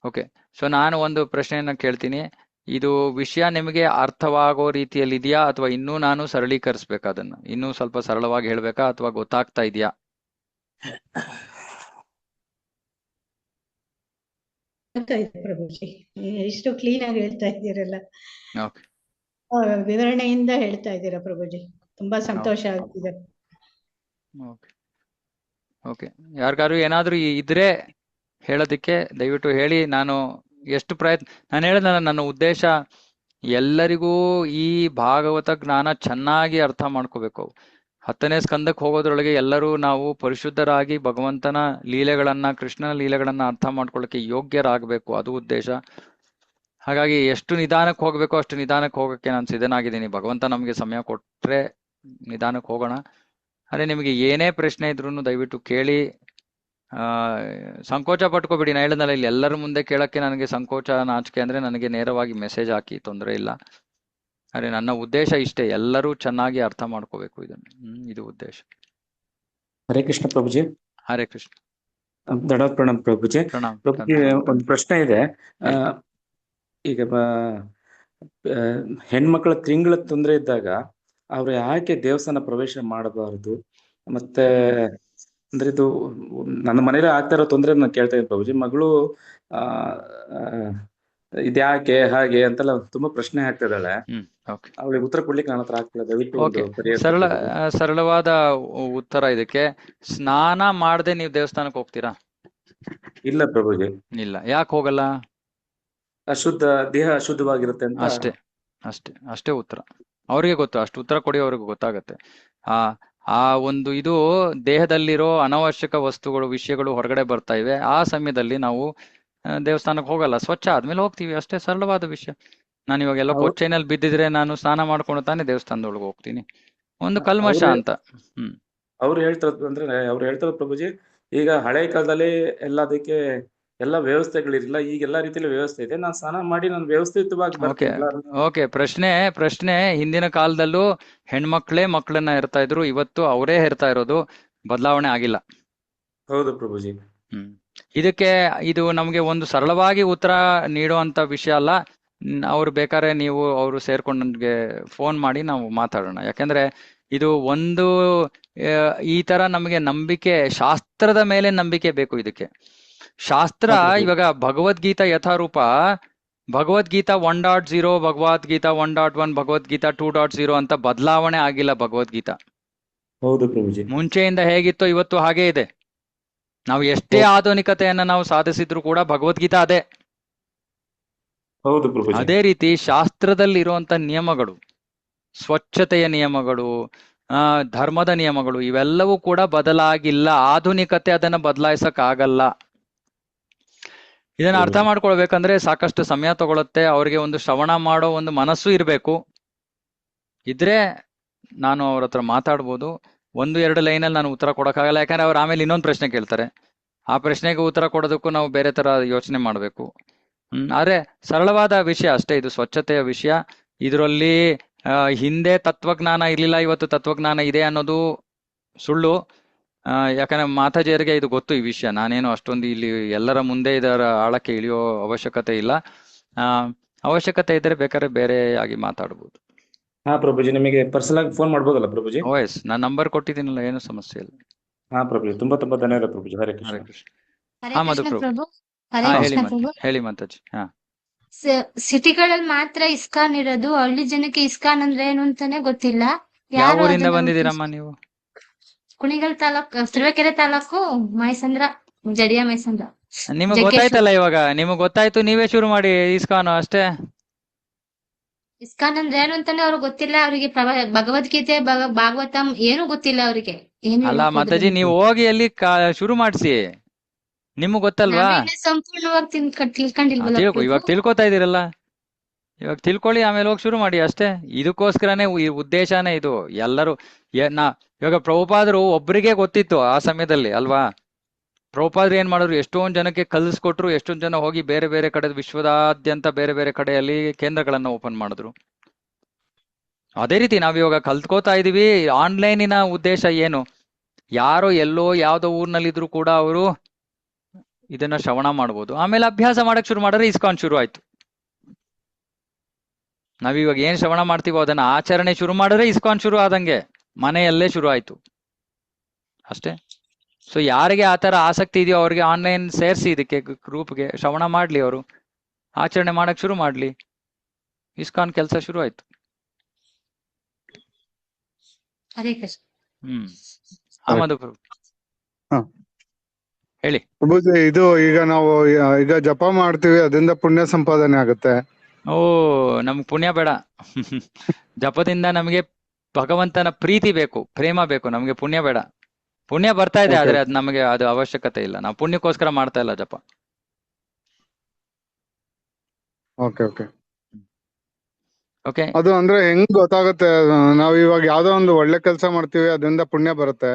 ಓಕೆ, ಸೊ ನಾನು ಒಂದು ಪ್ರಶ್ನೆಯನ್ನ ಕೇಳ್ತೀನಿ. ಇದು ವಿಷಯ ನಿಮಗೆ ಅರ್ಥವಾಗೋ ರೀತಿಯಲ್ಲಿ ಇದೆಯಾ ಅಥವಾ ಇನ್ನೂ ನಾನು ಸರಳೀಕರಿಸ್ಬೇಕಾ? ಅದನ್ನ ಇನ್ನೂ ಸ್ವಲ್ಪ ಸರಳವಾಗಿ ಹೇಳ್ಬೇಕಾ ಅಥವಾ ಗೊತ್ತಾಗ್ತಾ ಇದೆಯಾ? ಪ್ರಭುಜಿ, ಇಷ್ಟು ಕ್ಲೀನ್ ಆಗಿ ಹೇಳ್ತಾ ಇದ್ದೀರಲ್ಲ, ಓಕೆ, ವಿವರಣೆಯಿಂದ ಹೇಳ್ತಾ ಇದ್ದೀರಾ ಪ್ರಭುಜಿ. ತುಂಬಾ ಸಂತೋಷ ಆಗ್ತಿದೆ. ಓಕೆ ಓಕೆ, ಯಾರಿಗಾರು ಏನಾದ್ರೂ ಇದ್ರೆ ಹೇಳೋದಕ್ಕೆ ದಯವಿಟ್ಟು ಹೇಳಿ. ನಾನು ಎಷ್ಟು ನಾನು ಹೇಳಿದ ನನ್ನ ಉದ್ದೇಶ ಎಲ್ಲರಿಗೂ ಈ ಭಾಗವತ ಜ್ಞಾನ ಚೆನ್ನಾಗಿ ಅರ್ಥ ಮಾಡ್ಕೋಬೇಕು. 10ನೇ ಸ್ಕಂದಕ್ಕೆ ಹೋಗೋದ್ರೊಳಗೆ ಎಲ್ಲರೂ ನಾವು ಪರಿಶುದ್ಧರಾಗಿ ಭಗವಂತನ ಲೀಲೆಗಳನ್ನ, ಕೃಷ್ಣನ ಲೀಲೆಗಳನ್ನ ಅರ್ಥ ಮಾಡ್ಕೊಳ್ಳೋಕೆ ಯೋಗ್ಯರಾಗಬೇಕು, ಅದು ಉದ್ದೇಶ. ಹಾಗಾಗಿ ಎಷ್ಟು ನಿಧಾನಕ್ಕೆ ಹೋಗ್ಬೇಕೋ ಅಷ್ಟು ನಿಧಾನಕ್ಕೆ ಹೋಗಕ್ಕೆ ನಾನು ಸಿದ್ಧನಾಗಿದ್ದೀನಿ. ಭಗವಂತ ನಮ್ಗೆ ಸಮಯ ಕೊಟ್ರೆ ನಿಧಾನಕ್ಕೆ ಹೋಗೋಣ. ಅದೇ ನಿಮಗೆ ಏನೇ ಪ್ರಶ್ನೆ ಇದ್ರು ದಯವಿಟ್ಟು ಕೇಳಿ. ಸಂಕೋಚ ಪಟ್ಕೋಬೇಡಿ. ನಾ ಹೇಳಿದ್ನಲ್ಲ, ಇಲ್ಲಿ ಎಲ್ಲರ ಮುಂದೆ ಕೇಳಕ್ಕೆ ನನಗೆ ಸಂಕೋಚ, ನಾಚಿಕೆ ಅಂದ್ರೆ ನನಗೆ ನೇರವಾಗಿ ಮೆಸೇಜ್ ಹಾಕಿ, ತೊಂದರೆ ಇಲ್ಲ. ಅರೆ ನನ್ನ ಉದ್ದೇಶ ಇಷ್ಟೇ, ಎಲ್ಲರೂ ಚೆನ್ನಾಗಿ ಅರ್ಥ ಮಾಡ್ಕೋಬೇಕು ಇದನ್ನು. ಇದು ಉದ್ದೇಶ. ಹರೇ ಕೃಷ್ಣ ಪ್ರಭುಜಿ. ಹರೇ ಕೃಷ್ಣ. ಧನ್ಯವಾದ. ಪ್ರಣಾಮ್ ಪ್ರಭುಜಿ. ಪ್ರಭುಜಿ, ಒಂದು ಪ್ರಶ್ನೆ ಇದೆ. ಈಗ ಹೆಣ್ಮಕ್ಳ ತಿಂಗಳ ತೊಂದರೆ ಇದ್ದಾಗ ಅವ್ರು ಯಾಕೆ ದೇವಸ್ಥಾನ ಪ್ರವೇಶ ಮಾಡಬಾರದು? ಮತ್ತೆ ಅಂದ್ರೆ ಇದು ನನ್ನ ಮನೇಲಿ ಆಗ್ತಾ ಇರೋ ತೊಂದರೆ ನಾನು ಕೇಳ್ತಾ ಇದ್ದೀನಿ ಪ್ರಭುಜಿ. ಮಗಳು ಇದ್ಯಾಕೆ ಹಾಗೆ ಅಂತೆಲ್ಲ ತುಂಬಾ ಪ್ರಶ್ನೆ ಹಾಕ್ತಾ ಇದ್ದಾಳೆ. ಅವಳಿಗೆ ಉತ್ತರ ಕೊಡ್ಲಿಕ್ಕೆ ನನ್ನ ಹತ್ರ ಆಗ್ತಿಲ್ಲ. ದಯವಿಟ್ಟು ಸರಳವಾದ ಉತ್ತರ ಇದಕ್ಕೆ. ಸ್ನಾನ ಮಾಡದೆ ನೀವು ದೇವಸ್ಥಾನಕ್ಕೆ ಹೋಗ್ತೀರಾ? ಇಲ್ಲ ಪ್ರಭುಜಿ. ಇಲ್ಲ. ಯಾಕೆ ಹೋಗಲ್ಲ? ಅಶುದ್ಧ ದೇಹ ಅಶುದ್ಧವಾಗಿರುತ್ತೆ ಅಂತ. ಅಷ್ಟೇ ಅಷ್ಟೇ ಅಷ್ಟೇ ಉತ್ತರ. ಅವ್ರಿಗೆ ಗೊತ್ತು, ಅಷ್ಟು ಉತ್ತರ ಕೊಡಿ, ಅವ್ರಿಗೆ ಗೊತ್ತಾಗತ್ತೆ. ಆ ಒಂದು ಇದು ದೇಹದಲ್ಲಿರೋ ಅನವಶ್ಯಕ ವಸ್ತುಗಳು, ವಿಷಯಗಳು ಹೊರಗಡೆ ಬರ್ತಾ ಇವೆ. ಆ ಸಮಯದಲ್ಲಿ ನಾವು ದೇವಸ್ಥಾನಕ್ಕೆ ಹೋಗಲ್ಲ, ಸ್ವಚ್ಛ ಆದ್ಮೇಲೆ ಹೋಗ್ತೀವಿ. ಅಷ್ಟೇ ಸರಳವಾದ ವಿಷಯ. ನಾನು ಇವಾಗ ಎಲ್ಲ ಕೊಚ್ಚೆನಲ್ಲಿ ಬಿದ್ದಿದ್ರೆ ನಾನು ಸ್ನಾನ ಮಾಡ್ಕೊಂಡು ತಾನೇ ದೇವಸ್ಥಾನದೊಳಗೆ ಹೋಗ್ತೀನಿ. ಒಂದು ಕಲ್ಮಶ ಅಂತ. ಅವ್ರು ಹೇಳ್ತಾರ ಪ್ರಭುಜಿ, ಈಗ ಹಳೆ ಕಾಲದಲ್ಲಿ ಎಲ್ಲದಕ್ಕೆ ಎಲ್ಲ ವ್ಯವಸ್ಥೆಗಳಿರಲಿಲ್ಲ, ಈಗ ಎಲ್ಲಾ ರೀತಿಯಲ್ಲಿ ವ್ಯವಸ್ಥೆ ಇದೆ. ನಾನು ಸ್ನಾನ ಮಾಡಿ ನಾನು ವ್ಯವಸ್ಥಿತವಾಗಿ ಓಕೆ. ಪ್ರಶ್ನೆ ಹಿಂದಿನ ಕಾಲದಲ್ಲೂ ಹೆಣ್ಮಕ್ಳೇ ಮಕ್ಕಳನ್ನ ಹೆರ್ತಾ ಇದ್ರು, ಇವತ್ತು ಅವರೇ ಹೆರ್ತಾ ಇರೋದು, ಬದಲಾವಣೆ ಆಗಿಲ್ಲ. ಹೌದು ಪ್ರಭುಜಿ. ಇದಕ್ಕೆ ಇದು ನಮ್ಗೆ ಒಂದು ಸರಳವಾಗಿ ಉತ್ತರ ನೀಡುವಂತ ವಿಷಯ ಅಲ್ಲ. ಅವ್ರು ಬೇಕಾದ್ರೆ ನೀವು ಅವರು ಸೇರ್ಕೊಂಡು ನನ್ಗೆ ಫೋನ್ ಮಾಡಿ ನಾವು ಮಾತಾಡೋಣ. ಯಾಕಂದ್ರೆ ಇದು ಒಂದು ಈ ತರ ನಮಗೆ ನಂಬಿಕೆ, ಶಾಸ್ತ್ರದ ಮೇಲೆ ನಂಬಿಕೆ ಬೇಕು ಇದಕ್ಕೆ. ಶಾಸ್ತ್ರ ಇವಾಗ ಭಗವದ್ಗೀತಾ ಯಥಾರೂಪ, ಭಗವದ್ಗೀತಾ 1.0, ಭಗವದ್ಗೀತಾ 1.1, ಭಗವದ್ಗೀತಾ 2.0 ಅಂತ ಬದಲಾವಣೆ ಆಗಿಲ್ಲ ಭಗವದ್ಗೀತಾ. ಹೌದು ಪ್ರಭುಜಿ. ಮುಂಚೆಯಿಂದ ಹೇಗಿತ್ತೋ ಇವತ್ತು ಹಾಗೇ ಇದೆ. ನಾವು ಎಷ್ಟೇ ಆಧುನಿಕತೆಯನ್ನ ನಾವು ಸಾಧಿಸಿದ್ರು ಕೂಡ ಭಗವದ್ಗೀತಾ ಅದೇ. ಹೌದು ಪ್ರಭುಜಿ. ಅದೇ ರೀತಿ ಶಾಸ್ತ್ರದಲ್ಲಿ ಇರುವಂತ ನಿಯಮಗಳು, ಸ್ವಚ್ಛತೆಯ ನಿಯಮಗಳು, ಧರ್ಮದ ನಿಯಮಗಳು, ಇವೆಲ್ಲವೂ ಕೂಡ ಬದಲಾಗಿಲ್ಲ. ಆಧುನಿಕತೆ ಅದನ್ನ ಬದಲಾಯಿಸಕ್ ಆಗಲ್ಲ. ಇದನ್ನ ಅರ್ಥ ಮಾಡ್ಕೊಳ್ಬೇಕಂದ್ರೆ ಸಾಕಷ್ಟು ಸಮಯ ತಗೊಳುತ್ತೆ. ಅವ್ರಿಗೆ ಒಂದು ಶ್ರವಣ ಮಾಡೋ ಒಂದು ಮನಸ್ಸು ಇರಬೇಕು. ಇದ್ರೆ ನಾನು ಅವ್ರ ಹತ್ರ ಮಾತಾಡ್ಬೋದು. 1-2 ಲೈನಲ್ಲಿ ನಾನು ಉತ್ತರ ಕೊಡಕ್ಕಾಗಲ್ಲ. ಯಾಕಂದ್ರೆ ಅವ್ರು ಆಮೇಲೆ ಇನ್ನೊಂದು ಪ್ರಶ್ನೆ ಕೇಳ್ತಾರೆ. ಆ ಪ್ರಶ್ನೆಗೆ ಉತ್ತರ ಕೊಡೋದಕ್ಕೂ ನಾವು ಬೇರೆ ತರ ಯೋಚನೆ ಮಾಡ್ಬೇಕು. ಆದ್ರೆ ಸರಳವಾದ ವಿಷಯ ಅಷ್ಟೇ ಇದು, ಸ್ವಚ್ಛತೆಯ ವಿಷಯ. ಇದರಲ್ಲಿ ಹಿಂದೆ ತತ್ವಜ್ಞಾನ ಇರ್ಲಿಲ್ಲ, ಇವತ್ತು ತತ್ವಜ್ಞಾನ ಇದೆ ಅನ್ನೋದು ಸುಳ್ಳು. ಯಾಕಂದ್ರೆ ಮಾತಾಜಿಯರಿಗೆ ಇದು ಗೊತ್ತು ಈ ವಿಷಯ. ನಾನೇನು ಅಷ್ಟೊಂದು ಇಲ್ಲಿ ಎಲ್ಲರ ಮುಂದೆ ಇದರ ಆಳಕ್ಕೆ ಇಳಿಯೋ ಅವಶ್ಯಕತೆ ಇಲ್ಲ. ಅವಶ್ಯಕತೆ ಇದ್ರೆ ಬೇಕಾದ್ರೆ ಬೇರೆ ಆಗಿ ಮಾತಾಡ್ಬೋದು. ಹಾ ಪ್ರಭುಜಿ, ನಿಮಗೆ ಪರ್ಸನಲ್ ಆಗಿ ಫೋನ್ ಮಾಡ್ಬೋದಲ್ಲ ಪ್ರಭುಜಿ? ಓಎಸ್, ನಾನು ನಂಬರ್ ಕೊಟ್ಟಿದ್ದೀನಲ್ಲ, ಏನು ಸಮಸ್ಯೆ ಇಲ್ಲ. ಹಾ ಪ್ರಭುಜಿ, ತುಂಬಾ ಧನ್ಯವಾದ ಪ್ರಭುಜಿ. ಹರೇ ಕೃಷ್ಣ. ಹರೇ ಕೃಷ್ಣ. ಹಾ ಮಧು ಪ್ರಭು. ಹೇಳಿ ಮಾತಾಜಿ. ಹಾ ಸಿಟಿಗಳಲ್ಲಿ ಮಾತ್ರ ಇಸ್ಕಾನ್ ಇರೋದು, ಹಳ್ಳಿ ಜನಕ್ಕೆ ಇಸ್ಕಾನ್ ಅಂದ್ರೆ ಏನು ಅಂತಾನೆ ಗೊತ್ತಿಲ್ಲ. ಯಾವ ಯಾರು ಊರಿಂದ ಅದನ್ನ ಬಂದಿದ್ದೀರಮ್ಮ ನೀವು? ಕುಣಿಗಲ್ ತಾಲೂಕು, ತುರುವೇಕೆರೆ ತಾಲೂಕು, ಮೈಸಂದ್ರ, ಜಡಿಯ ಮೈಸಂದ್ರ. ನಿಮಗ್ ಜಗ್ಗೇಶ್ವರ. ಗೊತ್ತಾಯ್ತಲ್ಲ ಇವಾಗ, ನಿಮಗ್ ಗೊತ್ತಾಯ್ತು, ನೀವೇ ಶುರು ಮಾಡಿ ಇಸ್ಕಾನ್ ಅಷ್ಟೇ. ಇಸ್ಕಾನ್ ಅಂದ್ರೆ ಏನು ಅಂತಾನೆ ಅವ್ರಿಗೆ ಗೊತ್ತಿಲ್ಲ. ಅವರಿಗೆ ಭಗವದ್ಗೀತೆ, ಭಾಗವತಂ ಏನು ಗೊತ್ತಿಲ್ಲ ಅವರಿಗೆ. ಏನು ಅಲ್ಲ ಹೇಳಕ್ ಹೋದ್ರೆ ಮಾತಾಜಿ, ನೀವು ಹೋಗಿ ಅಲ್ಲಿ ಶುರು ಮಾಡಿಸಿ, ನಿಮಗ್ ಗೊತ್ತಲ್ವಾ? ನಾವೇನೇ ಸಂಪೂರ್ಣವಾಗಿ ತಿಳ್ಕೊಂಡಿಲ್ವಲ್ಲ ಇವಾಗ ಪ್ರಭು. ತಿಳ್ಕೊತಾ ಇದೀರಲ್ಲ, ಇವಾಗ ತಿಳ್ಕೊಳ್ಳಿ, ಆಮೇಲೆ ಹೋಗಿ ಶುರು ಮಾಡಿ ಅಷ್ಟೇ. ಇದಕ್ಕೋಸ್ಕರನೇ ಈ ಉದ್ದೇಶನೇ ಇದು. ಎಲ್ಲರೂ ಇವಾಗ ಪ್ರಭುಪಾದರು ಒಬ್ರಿಗೆ ಗೊತ್ತಿತ್ತು ಆ ಸಮಯದಲ್ಲಿ ಅಲ್ವಾ? ಪ್ರಭುಪಾದ್ರು ಏನ್ ಮಾಡಿದ್ರು, ಎಷ್ಟೊಂದ್ ಜನಕ್ಕೆ ಕಲಿಸ್ಕೊಟ್ರು, ಎಷ್ಟೊಂದ್ ಜನ ಹೋಗಿ ಬೇರೆ ಬೇರೆ ಕಡೆ, ವಿಶ್ವದಾದ್ಯಂತ ಬೇರೆ ಬೇರೆ ಕಡೆಯಲ್ಲಿ ಕೇಂದ್ರಗಳನ್ನ ಓಪನ್ ಮಾಡಿದ್ರು. ಅದೇ ರೀತಿ ನಾವಿವಾಗ ಕಲ್ತ್ಕೋತಾ ಇದೀವಿ. ಆನ್ಲೈನಿನ ಉದ್ದೇಶ ಏನು? ಯಾರೋ ಎಲ್ಲೋ ಯಾವ್ದೋ ಊರ್ನಲ್ಲಿದ್ರು ಕೂಡ ಅವರು ಇದನ್ನ ಶ್ರವಣ ಮಾಡ್ಬೋದು. ಆಮೇಲೆ ಅಭ್ಯಾಸ ಮಾಡಕ್ ಶುರು ಮಾಡಿದ್ರೆ ಇಸ್ಕಾನ್ ಶುರು ಆಯ್ತು. ನಾವಿವಾಗ ಏನ್ ಶ್ರವಣ ಮಾಡ್ತೀವೋ ಅದನ್ನ ಆಚರಣೆ ಶುರು ಮಾಡಿದ್ರೆ ಇಸ್ಕಾನ್ ಶುರು ಆದಂಗೆ, ಮನೆಯಲ್ಲೇ ಶುರು ಆಯ್ತು ಅಷ್ಟೇ. ಸೊ ಯಾರಿಗೆ ಆತರ ಆಸಕ್ತಿ ಇದೆಯೋ ಅವ್ರಿಗೆ ಆನ್ಲೈನ್ ಸೇರಿಸಿ, ಇದಕ್ಕೆ ಗ್ರೂಪ್ಗೆ ಶ್ರವಣ ಮಾಡ್ಲಿ, ಅವರು ಆಚರಣೆ ಮಾಡಕ್ ಶುರು ಮಾಡ್ಲಿ, ಇಸ್ಕಾನ್ ಕೆಲಸ ಶುರು ಆಯ್ತು. ಹರೇ ಕೃಷ್ಣ. ಆಮದು ಹಾ. ಹೇಳಿ ಪ್ರಭುಜಿ, ಇದು ಈಗ ನಾವು ಈಗ ಜಪ ಮಾಡ್ತೀವಿ, ಅದರಿಂದ ಪುಣ್ಯ ಸಂಪಾದನೆ ಆಗುತ್ತೆ. ಓ, ನಮ್ಗೆ ಪುಣ್ಯ ಬೇಡ. ಜಪದಿಂದ ನಮಗೆ ಭಗವಂತನ ಪ್ರೀತಿ ಬೇಕು, ಪ್ರೇಮ ಬೇಕು, ನಮ್ಗೆ ಪುಣ್ಯ ಬೇಡ. ಪುಣ್ಯ ಬರ್ತಾ ಇದೆ, ಆದ್ರೆ ಅದು ನಮಗೆ ಅದು ಅವಶ್ಯಕತೆ ಇಲ್ಲ. ನಾವು ಪುಣ್ಯಕ್ಕೋಸ್ಕರ ಮಾಡ್ತಾ ಇಲ್ಲ ಜಪ. Okay okay okay. ಅದು ಅಂದ್ರೆ ಹೆಂಗ್ ಗೊತ್ತಾಗುತ್ತೆ? ನಾವ್ ಇವಾಗ ಯಾವ್ದೋ ಒಂದು ಒಳ್ಳೆ ಕೆಲಸ ಮಾಡ್ತೀವಿ, ಅದರಿಂದ ಪುಣ್ಯ ಬರುತ್ತೆ.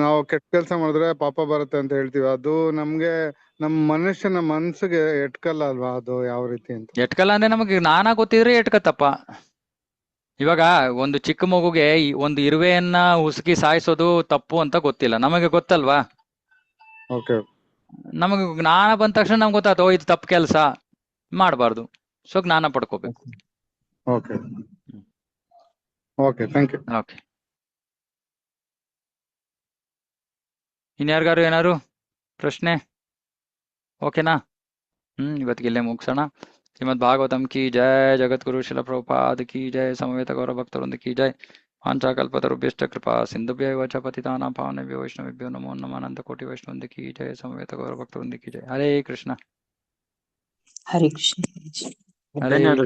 ನಾವು ಕೆಟ್ಟ ಕೆಲಸ ಮಾಡಿದ್ರೆ ಪಾಪ ಬರುತ್ತೆ ಅಂತ ಹೇಳ್ತೀವಿ. ಅದು ನಮ್ಗೆ ನಮ್ ಮನುಷ್ಯನ ಮನ್ಸಿಗೆ ಎಟ್ಕಲ್ಲ ಅಲ್ವಾ? ಅದು ಯಾವ ರೀತಿ ಅಂತ. ಎಟ್ಕಲ್ಲ ಅಂದ್ರೆ ನಮಗೆ ಜ್ಞಾನ ಗೊತ್ತಿದ್ರೆ ಎಟ್ಕತ್ತಪ್ಪ. ಇವಾಗ ಒಂದು ಚಿಕ್ಕ ಮಗುಗೆ ಒಂದು ಇರುವೆಯನ್ನ ಉಸುಕಿ ಸಾಯಿಸೋದು ತಪ್ಪು ಅಂತ ಗೊತ್ತಿಲ್ಲ, ನಮಗೆ ಗೊತ್ತಲ್ವಾ? ಓಕೆ. ನಮಗೆ ಜ್ಞಾನ ಬಂದ ತಕ್ಷಣ ನಮ್ಗೆ ಗೊತ್ತಾಯ್ತು, ಇದು ತಪ್ಪು ಕೆಲಸ ಮಾಡಬಾರ್ದು. ಸೊ ಜ್ಞಾನ ಪಡ್ಕೋಬೇಕು. Okay okay, thank you. Okay. ಇನ್ಯಾರಿಗಾರು ಏನಾರು ಪ್ರಶ್ನೆ? ಓಕೆನಾ? ಇವತ್ತಿಗೆ ಇಲ್ಲೇ ಮುಗಿಸೋಣ. ಶ್ರೀಮದ್ ಭಾಗವತಂ ಕಿ ಜಯ, ಜಗದ್ಗುರು ಶಿಲ ಪ್ರಭುಪಾದ್ ಕಿ ಜಯ, ಸಮವೇತ ಗೌರ ಭಕ್ತವೃಂದ ಕಿ ಜಯ. ವಾಂಛಾಕಲ್ಪತರುಭ್ಯಶ್ಚ ಕೃಪಾ ಸಿಂಧುಭ್ಯೋ ಚ ಪತಿತಾನಾಂ ಪಾವನೇಭ್ಯೋ ವೈಷ್ಣವೇಭ್ಯೋ ನಮೋ ನಮಃ. ಅನಂತ ಕೋಟಿ ವೈಷ್ಣವೃಂದ ಕಿ ಜಯ, ಸಮವೇತ ಗೌರ ಭಕ್ತವೃಂದ ಕಿ ಜಯ. ಹರೇ ಕೃಷ್ಣ. ಹರೇ ಕೃಷ್ಣ. ಹರೇ ಕೃಷ್ಣ.